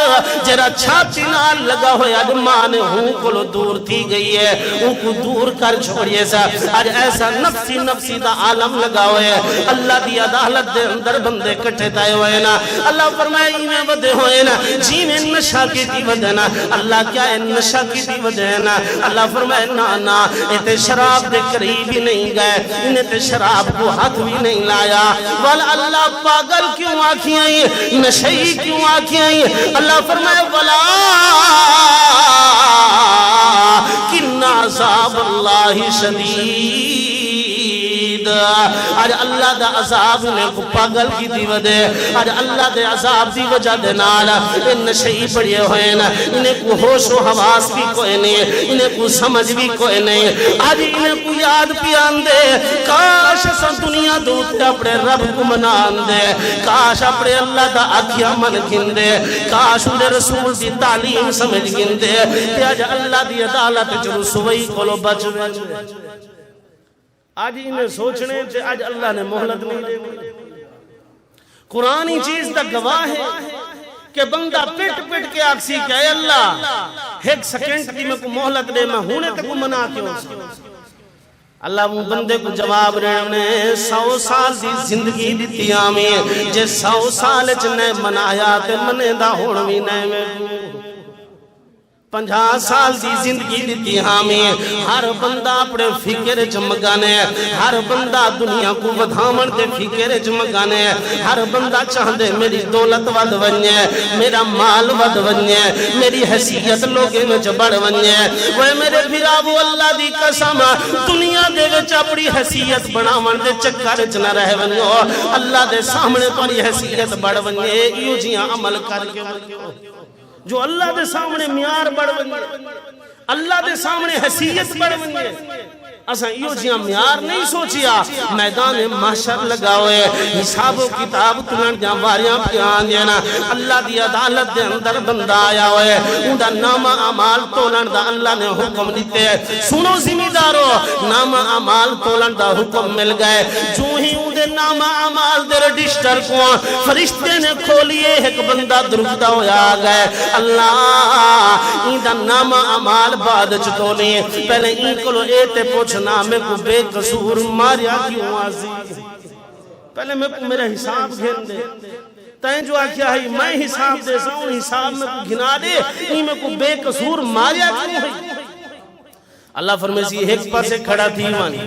جرا چھاتی نال لگا ہویا ماں نے ہوں کو دور تھی گئی ہے ان کو دور کر چھوڑیے سا آج ایسا نفسی نفسی دا عالم لگا ہوئے اللہ دی عدالت دے اندر بندے کٹھے تائے ہوئے نا اللہ فرمائے ایمیں ودے ہوئے نا جی میں نشا کی تھی ودے نا اللہ کیا ہے نشا کی تھی ودے نا اللہ فرمائے نا ایتے شراب دے قریب ہی نہیں گئے انہیں تے شراب کو ہاتھ بھی نہیں لایا والا اللہ پاگل کیوں آنکھیں آئی نشئی کیوں آنکھیں آئی اللہ فرمائے ولا کن عذاب اللہ شدید آج اللہ دا عذاب نے کو پاگل کی دی ودے آج اللہ دے عذاب دی وجہ دے نالا ان نشئی پڑیے ہوئے نا انہیں کو ہوش و حواس بھی کوئی نہیں انہیں کو سمجھ بھی کوئی نہیں آج انہیں کو یاد پیان دے کاش سا دنیا دوتے اپنے رب کو منان دے کاش اپنے اللہ دا آکھیا من گن دے کاش انہیں رسول دی تعلیم سمجھ گن دے کہ آج اللہ دی عدالت جو رسوئی کولو بچ آج انہیں سوچنے کہ آج اللہ نے محلت نہیں دے قرآنی چیز دا گواہ ہے کہ بندہ پٹ پٹ کے آکسی کہ اے اللہ ایک سیکنڈ کی میں کو محلت دے میں ہونے تک منا کیوں اللہ وہ بندے کو جواب رہنے 100 سال دی زندگی دیتی آمین جے 100 سال چنے منایا تے منے دا ہوڑوی نئے میں 50 سال دی زندگی دیتی ہمیں ہر بندہ اپنے فکر چمکانے ہر بندہ دنیا کو ودھامن دے فکر چمکانے ہر بندہ چاہندے میری دولت ود ونجے میرا مال ود ونجے میری حیثیت لوگے میں بڑھ ونجے وہ میرے بھراو اللہ دی قسم دنیا دے وچ اپنی حیثیت بناون دے چکر وچ نہ رہ ونجو اللہ دے سامنے تمہاری حیثیت بڑھ ونجے یوں جیاں عمل کر کے جو اللہ دے سامنے میار بڑھ ونجے اللہ دے سامنے حیثیت بڑھ ونجے اساں ایو جیاں میار نہیں سوچیا میدان محشر لگا ہوئے حساب و کتاب تلن جاں واریاں پیان دینا اللہ دی عدالت دے اندر بندہ آیا ہوئے اندہ نامہ عمال تولن دا اللہ نے حکم دیتے سنو زمیدارو نامہ عمال تولن دا حکم مل گئے جو ہی اندے نامہ عمال دے رجسٹر کو فرشتے نے کھولیے ایک بندہ درگدہ ہویا گئے اللہ اندہ نامہ عمال بعد چتولی پہلے ان کو لو ایتے پوچھ میں کو بے قصور ماریا کیوں آزی پہلے میں کو میرا حساب گھن دے تائیں جو آکیا ہے میں حساب دے ساؤں حساب میں کو گھنا دے نہیں میں کو بے قصور ماریا کیوں ہے اللہ فرمیسی ایک پر سے کھڑا تھی وانی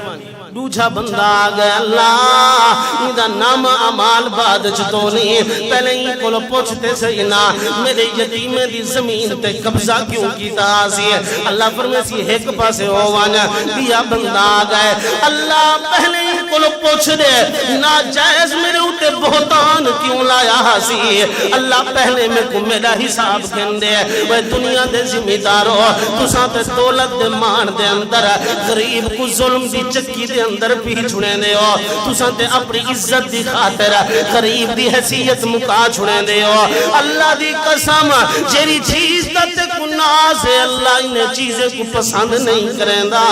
دوجھا بندہ آگئے اللہ اندہ نام عمال بعد چتو نہیں پہلے ہی کلو پوچھتے سینا میرے یتیم دی زمین تے قبضہ کیوں کی تاسی ہے اللہ فرمیسی ایک پاسے ہووانا دیا بندہ آگئے اللہ پہلے ہی کلو پوچھ دے ناجائز میرے ہوتے بہتان کیوں لایا حاسی اللہ پہلے میں کو میرا حساب کھن دے وہ دنیا دے زمیدارو تو ساتھ دولت دے مان دے اندر غریب کو ظلم دی چکی دے اندر بھی چھوڑیں دے ہو تو سانتے اپنی عزت دی خاطر غریب دی حیثیت مکا چھوڑیں دے ہو اللہ دی قسم جیری چیز تے کو ناز ہے اللہ انہیں چیزیں کو پسند نہیں کریں دا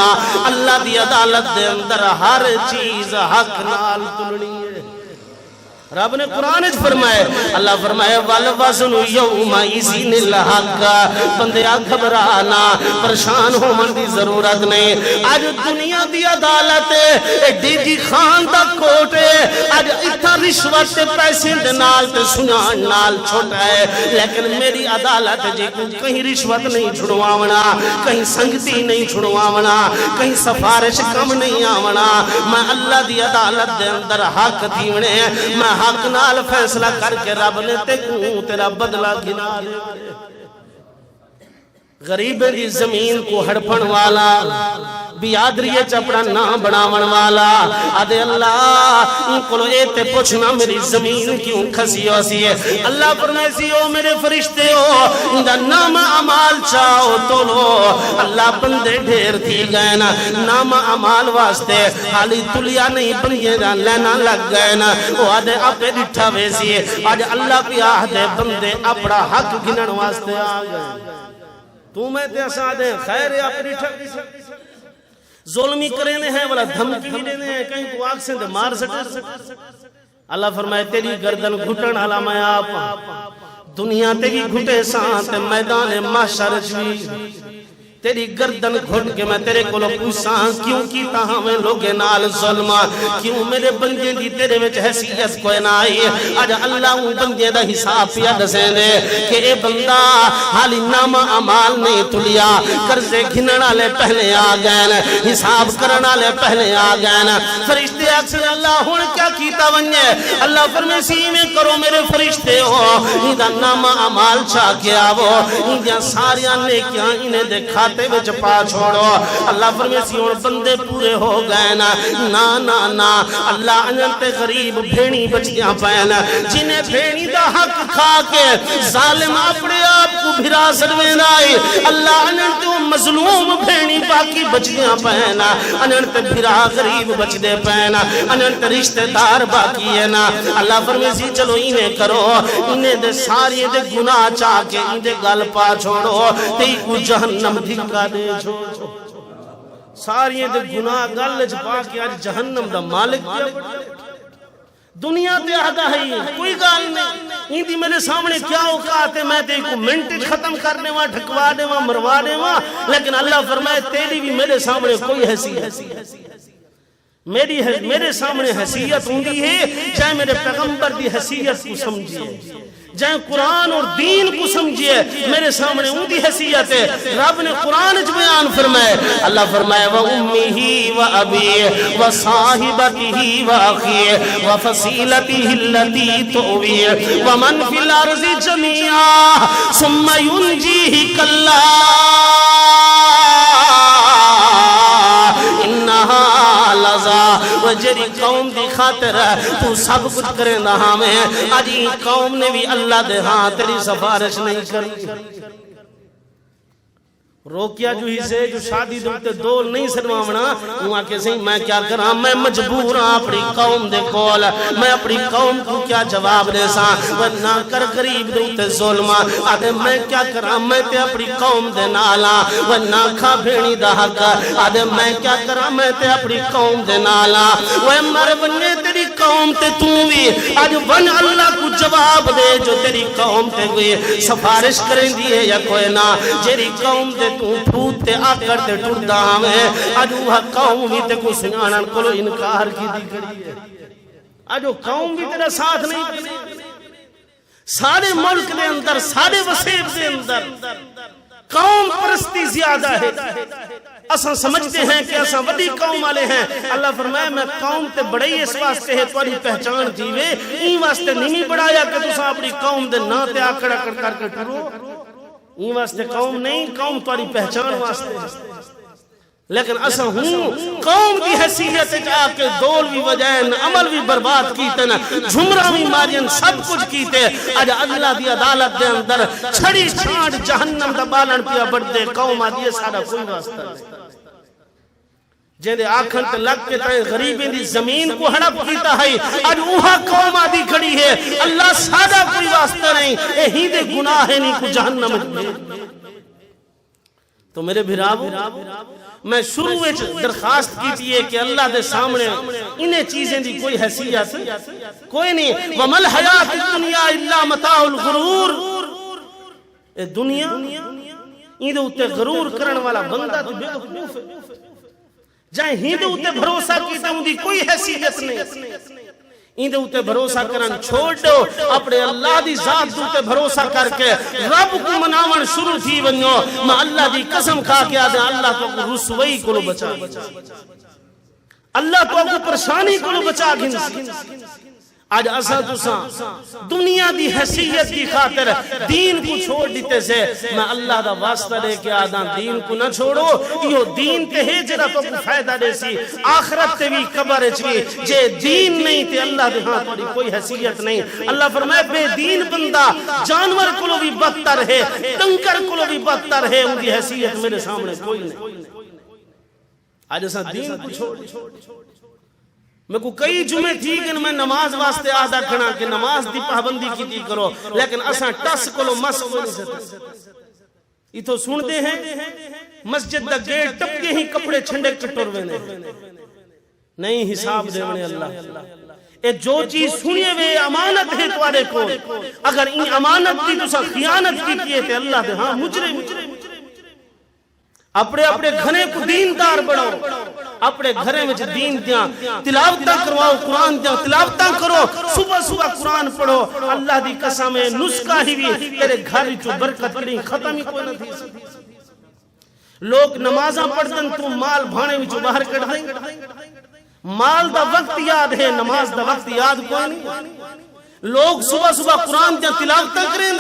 اللہ دی عدالت دے اندر ہر چیز حق نال تلنی ہے رب نے قرآن فرمائے اللہ فرمائے والوزن یومئذ الحق بندیا گھبرانا پریشان ہو من دی ضرورت نہیں آج دنیا دی عدالت ڈی جی خان دا کوٹ آج اتنا رشوت پیسے نال تے سنان نال چھوٹا ہے لیکن میری عدالت جی کو کہیں رشوت نہیں چھڑواونا کہیں سنگتی نہیں چھڑواونا کہیں سفارش کم نہیں آونا میں اللہ دی عدالت دے اندر حق دیونے میں حق نال فیصلہ کر کے رب نے تیرا بدلہ گنا دے غریب دی زمین کو ہڑپن والا بیادریے چپڑا نہ بناون والا آدھے اللہ ان کو ایتے پوچھنا میری زمین کیوں کھسی ہو سی ہے اللہ فرمیسی ہو میرے فرشتے ہو اندہ نام عمال چاہو تو لو اللہ بندے ڈھیر تھی گئے نا نام عمال واسطے حالی تلیا نہیں بنیے لینا لگ گئے نا وہ آدھے اپنے ڈٹھا ویسی ہے آج اللہ بھی آدھے بندے اپنا حق گنن واسطے آگئے تو میں تے اساں دے خیر ہے اپنی ٹھک ظلمی کرینے ہیں والا دھمکی دینے ہیں کہیں کو آگ سے دے مار سکتے اللہ فرمائے تیری گردن گھٹن حالا میں آپ دنیا تیری گھٹے سانت میدان محشر جوی تیری گردن گھٹ کے میں تیرے کو پوچھاں کیوں کیتا ہمیں لوگے نال ظلمہ کیوں میرے بندے دی تیرے وچ حیثیت کوئی نہ آئی آج اللہ ان بندے دا حساب پیا دسیں دے کہ اے بندہ حالی نام عمال نہیں تلیا قرضے گھننا لے پہلے آ گئے حساب کرنا لے پہلے آ گئے فرشتے اکثر اللہ ہون کیا کیتا ونجے اللہ فرمیسی میں کرو میرے فرشتے ہو اندہ نام عمال چاہ کے آو اندہ ساریاں نیکیاں انہیں دیکھا میں جپا چھوڑو اللہ فرمیسی اور بندے پورے ہو گئے نا اللہ انجنتے غریب بھینی بچیاں پہنا جنہیں بھینی دا حق کھا کے ظالم اپنے آپ کو بھرا سروین آئی اللہ انجنتے مظلوم بھینی باقی بچیاں پہنا انجنتے بھرا غریب بچ دے پہنا انجنتے رشتہ دار باقی ہے نا اللہ فرمیسی چلو انہیں کرو انہیں دے ساری دے گناہ چاہ کے انہیں دے گل پا چھوڑو تی کو جہنم دی کا دے چھوڑو ساری دے گناہ گل جپا کے آج جہنم دا مالک دیا دنیا تے آدھا ہے کوئی گال نہیں این دی میرے سامنے کیا اوقات ہے میں تے کو منٹ ختم کرنے وہاں ڈھکوا دے وہاں مروا دے وہاں لیکن اللہ فرمائے تیری بھی میرے سامنے کوئی حیثیت میرے سامنے حیثیت ہوندی ہے چاہے میرے پیغمبر دی حیثیت کو سمجھئے جائیں قرآن اور دین کو سمجھئے میرے سامنے ان دی حیثیت ہے رب نے قرآن اچھ بیان فرمائے اللہ فرمائے وَأُمِّهِ وَأَبِيهِ وَصَاحِبَتِهِ وَأَخِيهِ وَفَصِيلَتِهِ الَّتِي تُؤْوِيهِ وَمَنْ فِي الْأَرْضِ جَمِيعًا ثُمَّ يُنْجِيهِ كَلَّا إِنَّهَا لَظَى وہ جیری قوم دی خاطر تو سب کچھ کریں دا ہمیں آجی قوم نے بھی اللہ دے ہاں تیری سفارش نہیں کری روکیا جو ہی سے جو شادی دوتے دول نہیں سنوامنا وہاں کے سہیں میں کیا کراں میں مجبور ہاں اپنی قوم دے کول میں اپنی قوم کو کیا جواب دے ساں ورنہ کر قریب دوتے ظلمہ آدھے میں کیا کراں میں تے اپنی قوم دے نالا ورنہ کھا بھینی دا حق آدھے میں کیا کراں میں تے اپنی قوم دے نالا وہ مر بنے تیری قوم تے تو بھی آج ون اللہ کو جواب دے جو تیری قوم تے ہوئی سفارش کریں دیئے یا کوئی نہ جیری قوم تے تو پھوت تے آکر تے ٹوڑ دا ہمیں آج وہ قوم بھی تے کو سنانن کو لو انکار کی دی کری ہے آج وہ قوم بھی تیرا ساتھ نہیں کرے سارے ملک دے اندر سارے وسیب دے اندر قوم پرستی زیادہ ہے اساں سمجھتے ہیں کہ اساں وڈی قوم والے ہیں اللہ فرمائے میں قوم تے بڑائی اس واسطے ہے تواڈی پہچان دیوے این واسطے نہیں بڑھایا کہ تساں اپنی قوم دے نا تے آکڑ آکڑ کر کے ٹرو این واسطے قوم نہیں قوم تواڈی پہچان واسطے لیکن اساں ہوں قوم کی حیثیت جا کے دول بھی وجائن عمل بھی برباد کیتے نا جھمرہ بھی مارین سب کچھ کیتے آج اللہ دی عدالت دے اندر چھڑی چھاڑ جہنم دا بالن پیا بڑھ دے قوم آدھی سارا کوئی واسطہ نہیں جیندے آکھن تے لگ کے تائیں غریبیں دی زمین کو ہڑپ کیتا ہے آج اوہا قوم آدھی کھڑی ہے اللہ سادہ کوئی واسطہ نہیں اے ہی دے گناہ نہیں کو جہنم میں تو میرے بھراو میں شروع وچ درخواست کیتی ہے کہ اللہ دے سامنے انہیں چیزیں دی کوئی حیثیت کوئی نہیں وَمَا الْحَيَاةُ الدُّنْيَا إِلَّا مَتَاعُ الْغُرُورِ اے دنیا این دے اتے غرور کرن والا بندہ تو بے وقوف ہے جائیں ہی دے اتے بھروسہ کیتا ہوں دی کوئی حیثیت نہیں این دے اتے بھروسہ کرن چھوڑ دو اپنے اللہ دی ذات دے اتے بھروسہ کر کے رب کو مناون شروع تھی ونیو میں اللہ دی قسم کھا کے آدھے اللہ تو کو رسوئی کو لو بچا اللہ تو کو پریشانی کو لو بچا گھنسی آج اسا تساں دنیا دی حیثیت کی خاطر دین کو چھوڑ دیتے سے میں اللہ دا واسطہ لے کے آدھا دین کو نہ چھوڑو یہ دین تے ہے جرا تو کو فائدہ دے سی آخرت تے بھی قبر چوی جے دین نہیں تے اللہ دے ہاں تھوڑی کوئی حیثیت نہیں اللہ فرمائے بے دین بندہ جانور کو بھی بدتر ہے تنکر کو بھی بدتر ہے ان کی حیثیت میرے سامنے کوئی نہیں آج اسا دین کو چھوڑ میں کو کئی جمعے تھی کہ میں نماز واسطے آدھا کھنا کہ نماز دی پابندی کی دی کرو لیکن اساں ٹس کلو مس کو نہیں سکتے یہ تو سنتے ہیں مسجد دا گیٹ ٹپ کے ہی کپڑے چھنڈے کٹور وینے نہیں حساب دے ونے اللہ اے جو چیز سنیے وے امانت ہے توارے کو اگر این امانت دی تو سا خیانت کی کیے تھے اللہ دے ہاں مجرم اپنے اپنے گھنے کو دیندار بڑھاؤ اپنے گھرے میں دین دیاں تلاوتاں کرواؤ قرآن دیاں تلاوتاں کرو صبح صبح قرآن پڑھو اللہ دی قسم ہے نسکہ ہی بھی تیرے گھر جو برکت کریں ختم ہی کوئی نہ تھی لوگ نمازاں پڑھتن تو مال بھانے میں جو باہر کر دیں مال دا وقت یاد ہے نماز دا وقت یاد کوئی نہیں لوگ صبح صبح قرآن دیاں تلاوتاں کریں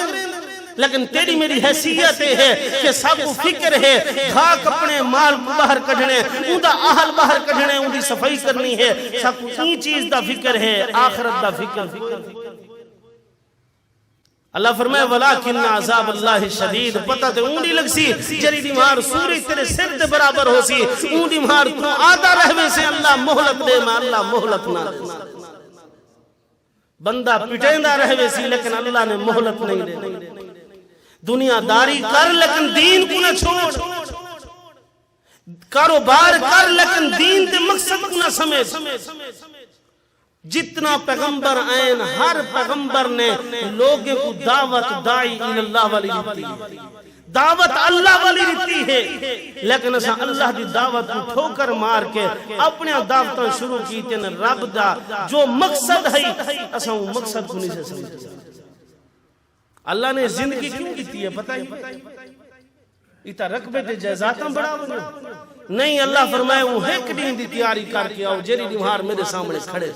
لیکن تیری میری حیثیت ہے کہ سب کو فکر ہے گھاک اپنے مال باہر کڑھنے ان دا اہل باہر کڑھنے ان دی صفائی کرنی ہے سب کو این چیز دا فکر ہے آخرت دا فکر اللہ فرمائے وَلَكِنَّ عَذَابَ اللَّهِ شَدِيدٌ پتہ تے اونڈی لگ سی جری دیمار سوری تیرے سر دے برابر ہو سی اونڈی مار تو آدھا رہوے سے اللہ محلت دے میں اللہ محلت نہ بندہ پٹیندہ رہوے سی لیکن اللہ نے محلت نہیں دے دنیا داری کر لیکن دین کو نہ چھوڑ کاروبار کر لیکن دین دے مقصد کو نہ سمجھ جتنا پیغمبر آئین ہر پیغمبر نے لوگوں کو دعوت دائی اللہ والی رہتی ہے دعوت اللہ والی رہتی ہے لیکن اسا اللہ دی دعوت کو ٹھوکر مار کے اپنے دعوتاں شروع کی تین رب دا جو مقصد ہے اسا وہ مقصد کو نہیں سے سمجھا اللہ نے زندگی کیوں کیتی ہے پتہ ہی ایتا رقبے تے جائزاتاں بڑھا ہوئے نہیں اللہ فرمائے وہ ایک دن دی تیاری کر کے آؤ جیری دیوار میرے سامنے کھڑے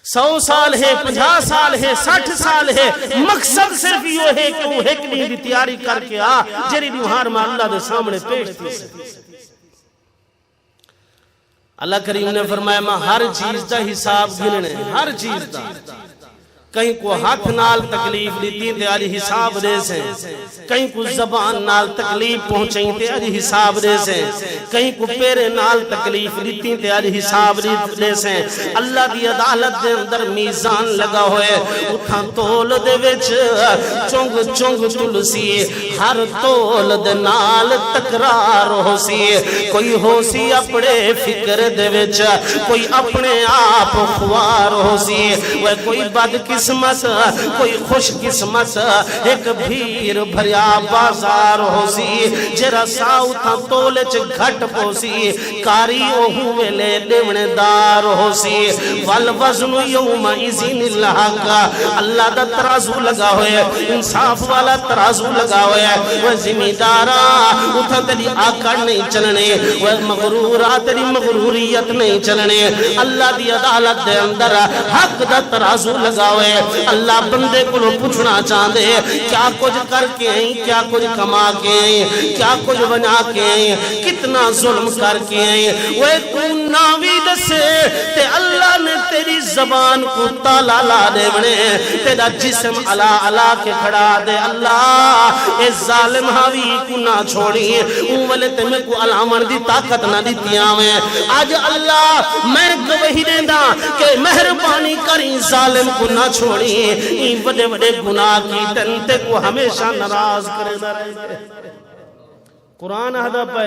100 سال ہے 50 سال ہے 60 سال ہے مقصد صرف یہ ہے کہ وہ ایک دن دی تیاری کر کے آ جیری دیوار میں اللہ دے سامنے پیش تھی اللہ کریم نے فرمایا میں ہر چیز دا حساب گننے، ہر چیز دا، کہیں کو ہاتھ نال تکلیف دیتی تے آج حساب دے سے، کہیں کو زبان نال تکلیف پہنچیں تے آج حساب دے سے، کہیں کو پیرے نال تکلیف دیتی تے آج حساب دے سے۔ اللہ دی عدالت دے اندر میزان لگا ہوئے، اتھاں تول دے وچ چونگ چونگ تلسی، ہر تول دے نال تکرار ہو سی، کوئی ہو سی اپنے فکر دے وچ، کوئی اپنے آپ خوار ہو سی، وہ کوئی بد قسمت کوئی خوش قسمت، ایک بھیر بھریا بازار ہو سی، جرا ساؤ تھا تولے چ گھٹ پو سی، کاری اوہو ویلے دیونے دار ہو سی، والوزن یوم ازین اللہ کا، اللہ دا ترازو لگا ہوئے، انصاف والا ترازو لگا ہوئے، وہ زمیدارا اتھا تیری آکڑ نہیں چلنے، وہ مغرورا تیری مغروریت نہیں چلنے، اللہ دی عدالت دے اندر حق دا ترازو لگا ہوئے۔ اللہ بندے کو پوچھنا چاہتے ہیں کیا کچھ کر کے آئیں، کیا کچھ کما کے آئیں، کیا کچھ بنا کے آئیں، کتنا ظلم کر کے آئیں، وہ تو ناوی دسے تے اللہ نے تیری زبان کو تالا لا دے بنے، تیرا جسم علا علا کے کھڑا دے۔ اللہ اے ظالم حاوی کو نہ چھوڑی، اولے تے میں کو علامن دی طاقت نہ دیتیاں میں، آج اللہ میں گوہی دیندہ کہ مہربانی کریں ظالم کو نہ چھوڑی، این بڑے بڑے گناہ کی تنتے کو ہمیشہ ناراض کرے نہ رہے گے۔ قرآن آدھا پہ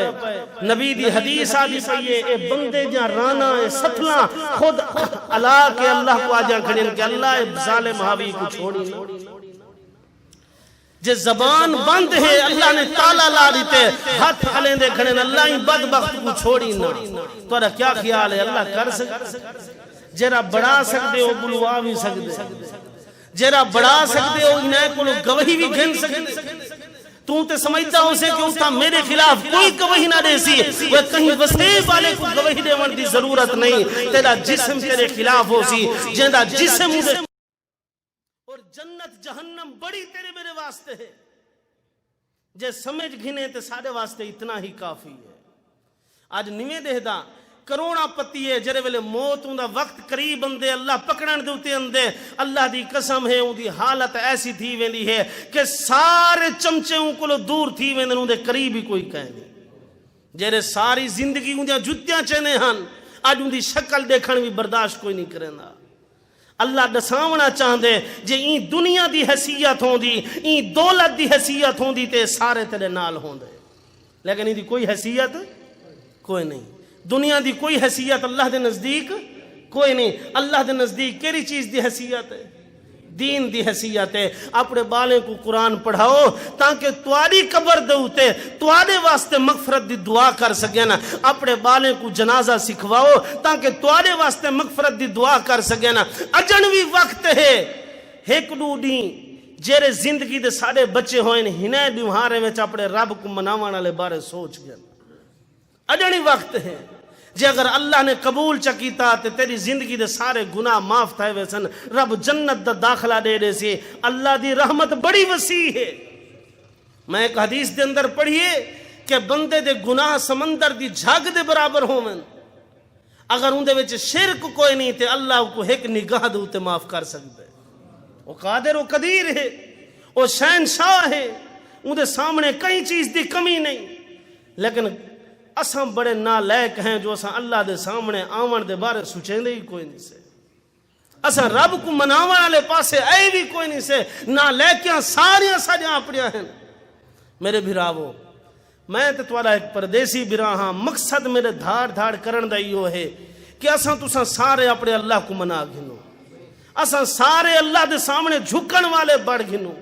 نبی دی حدیث آدھی پہیے، اے بندے جہاں رانا اے ستلا خود اللہ کے اللہ کو آجاں کھڑیں کہ اللہ اے ظالم حاوی کو چھوڑی نہ، جے زبان بند ہے اللہ نے تالا لا دیتے، ہاتھ ہلیں دے کھڑیں اللہ ہی بدبخت کو چھوڑی نہ۔ تو رہا کیا خیال ہے اللہ کر سکتے، جیرا بڑھا سکتے ہو بلوا بھی سکتے، جیرا بڑھا سکتے ہو انہیں کو گواہی بھی گھن سکتے، تو تے سمجھتا ہو سے کہ اس کا میرے خلاف کوئی گواہی نہ دے سی، وہ کہیں وسیع والے کو گواہی دے ون دی ضرورت نہیں، تیرا جسم تیرے خلاف ہو سی، جیندہ جسم اور جنت جہنم بڑی تیرے میرے واسطے ہے، جے سمجھ گھنے تے سارے واسطے اتنا ہی کافی ہے۔ آج نویں دے دا کروڑا پتی ہے جرے ویلے موت ہوں دا وقت قریب اندے اللہ پکڑن دوتے اندے، اللہ دی قسم ہے ان دی حالت ایسی تھی ویندی ہے کہ سارے چمچے ان کو دور تھی ویندن ان دے قریب ہی کوئی کہہ نہیں، جرے ساری زندگی ان دیا جتیاں چنے ہن، آج ان دی شکل دیکھن بھی برداشت کوئی نہیں کرنا۔ اللہ دساونا چاہندے جے این دنیا دی حیثیت ہوں دی، این دولت دی حیثیت ہوں دی تے سارے تیرے نال ہوں دے، لیکن این دی کوئی حیثیت کوئی نہیں، دنیا دی کوئی حیثیت اللہ دے نزدیک کوئی نہیں۔ اللہ دے نزدیک کیری چیز دی حیثیت ہے؟ دین دی حیثیت ہے۔ اپنے بالیں کو قرآن پڑھاؤ تاکہ تواری قبر دے ہوتے توارے واسطے مغفرت دی دعا کر سکے نا، اپنے بالیں کو جنازہ سکھواؤ تاکہ توارے واسطے مغفرت دی دعا کر سکے نا۔ اجنوی وقت ہے ایک دو دین جیرے زندگی دے سارے بچے ہوئے ہنے دیوہارے میں اپنے رب کو مناوانا لے بارے سوچ گئے، اجنی وقت ہے۔ جے اگر اللہ نے قبول چکیتا تے تیری زندگی دے سارے گناہ معاف تھائے ویسن، رب جنت دا داخلہ دے دے سی، اللہ دی رحمت بڑی وسیع ہے۔ میں ایک حدیث دے اندر پڑھیے کہ بندے دے گناہ سمندر دی جھاگ دے برابر ہومن، اگر ان دے وچ شرک کوئی نہیں تے اللہ کو ایک نگاہ دے تے معاف کر سکتے۔ وہ قادر و قدیر ہے، وہ شہنشاہ ہے، ان دے سامنے کئی چیز دی کمی نہیں، لیکن اساں بڑے نالائق ہیں جو اساں اللہ دے سامنے آمن دے بارے سوچیں دے ہی کوئی نہیں سے، اساں رب کو مناون والے پاسے آئے بھی کوئی نہیں سے، نالائکیاں ساریاں ساریاں اپنیاں ہیں۔ میرے بھراوو میں تے تواڈا ایک پردیسی بھرا ہاں، مقصد میرے دھاڑ دھاڑ کرن دا ایو ہے کہ اساں تساں سارے اپنے اللہ کو منا گھنو، اساں سارے اللہ دے سامنے جھکن والے بڑھ گھنو۔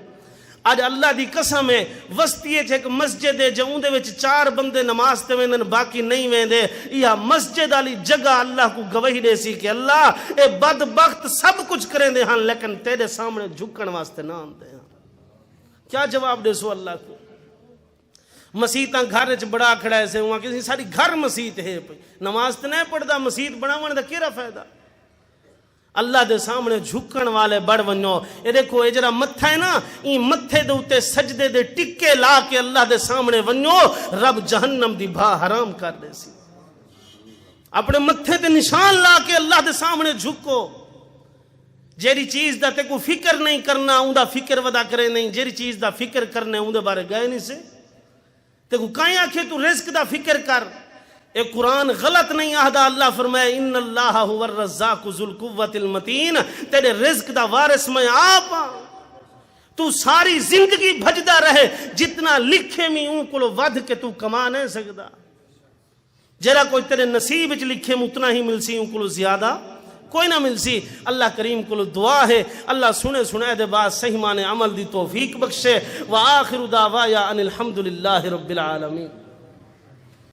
آج اللہ دی قسم ہے وسطی ایک مسجد ہے جہاں دے وچ 4 بندے نماز تے ویندن باقی نہیں ویندے، یہ مسجد والی جگہ اللہ کو گواہی دے سی کہ اللہ اے بدبخت سب کچھ کریں دے ہاں لیکن تیرے سامنے جھکن واسطے نہ آندے ہاں۔ کیا جواب دے سو اللہ کو؟ مسیتاں گھر وچ بڑا کھڑا ہے سے وہاں کسی ساری گھر مسیت ہے، نماز تے نہیں پڑھدا، مسیت بناون دا کیڑا فائدہ؟ اللہ دے سامنے جھکن والے بڑھ ونو۔ یہ دیکھو یہ جرا متھا ہے نا، این متھے دے اوتے سجدے دے ٹکے لا کے اللہ دے سامنے ونو، رب جہنم دی بھا حرام کر دے سی۔ اپنے متھے تے نشان لا کے اللہ دے سامنے جھکو. جیڑی چیز دا تے کو فکر نہیں کرنا اون دا فکر ودا کرے نہیں, جیڑی چیز دا فکر کرنے اون دے بارے گئے نہیں سے. تے کو کائیں آکھے تو رزق دا فکر کر. اے قرآن غلط نہیں آہدا. اللہ فرمائے ان اللہ هو الرزاق ذو القوۃ المتین, تیرے رزق دا وارث میں آپ ہاں. تو ساری زندگی بھجدا رہے, جتنا لکھے میں اون کو ود کے تو کما نہیں سکدا. جرا کوئی تیرے نصیب وچ لکھے میں اتنا ہی ملسی, اون کو زیادہ کوئی نہ ملسی. اللہ کریم کو دعا ہے اللہ سنے سنے دے بعد صحیح معنی عمل دی توفیق بخشے. وآخر دعوایا ان الحمدللہ رب العالمین.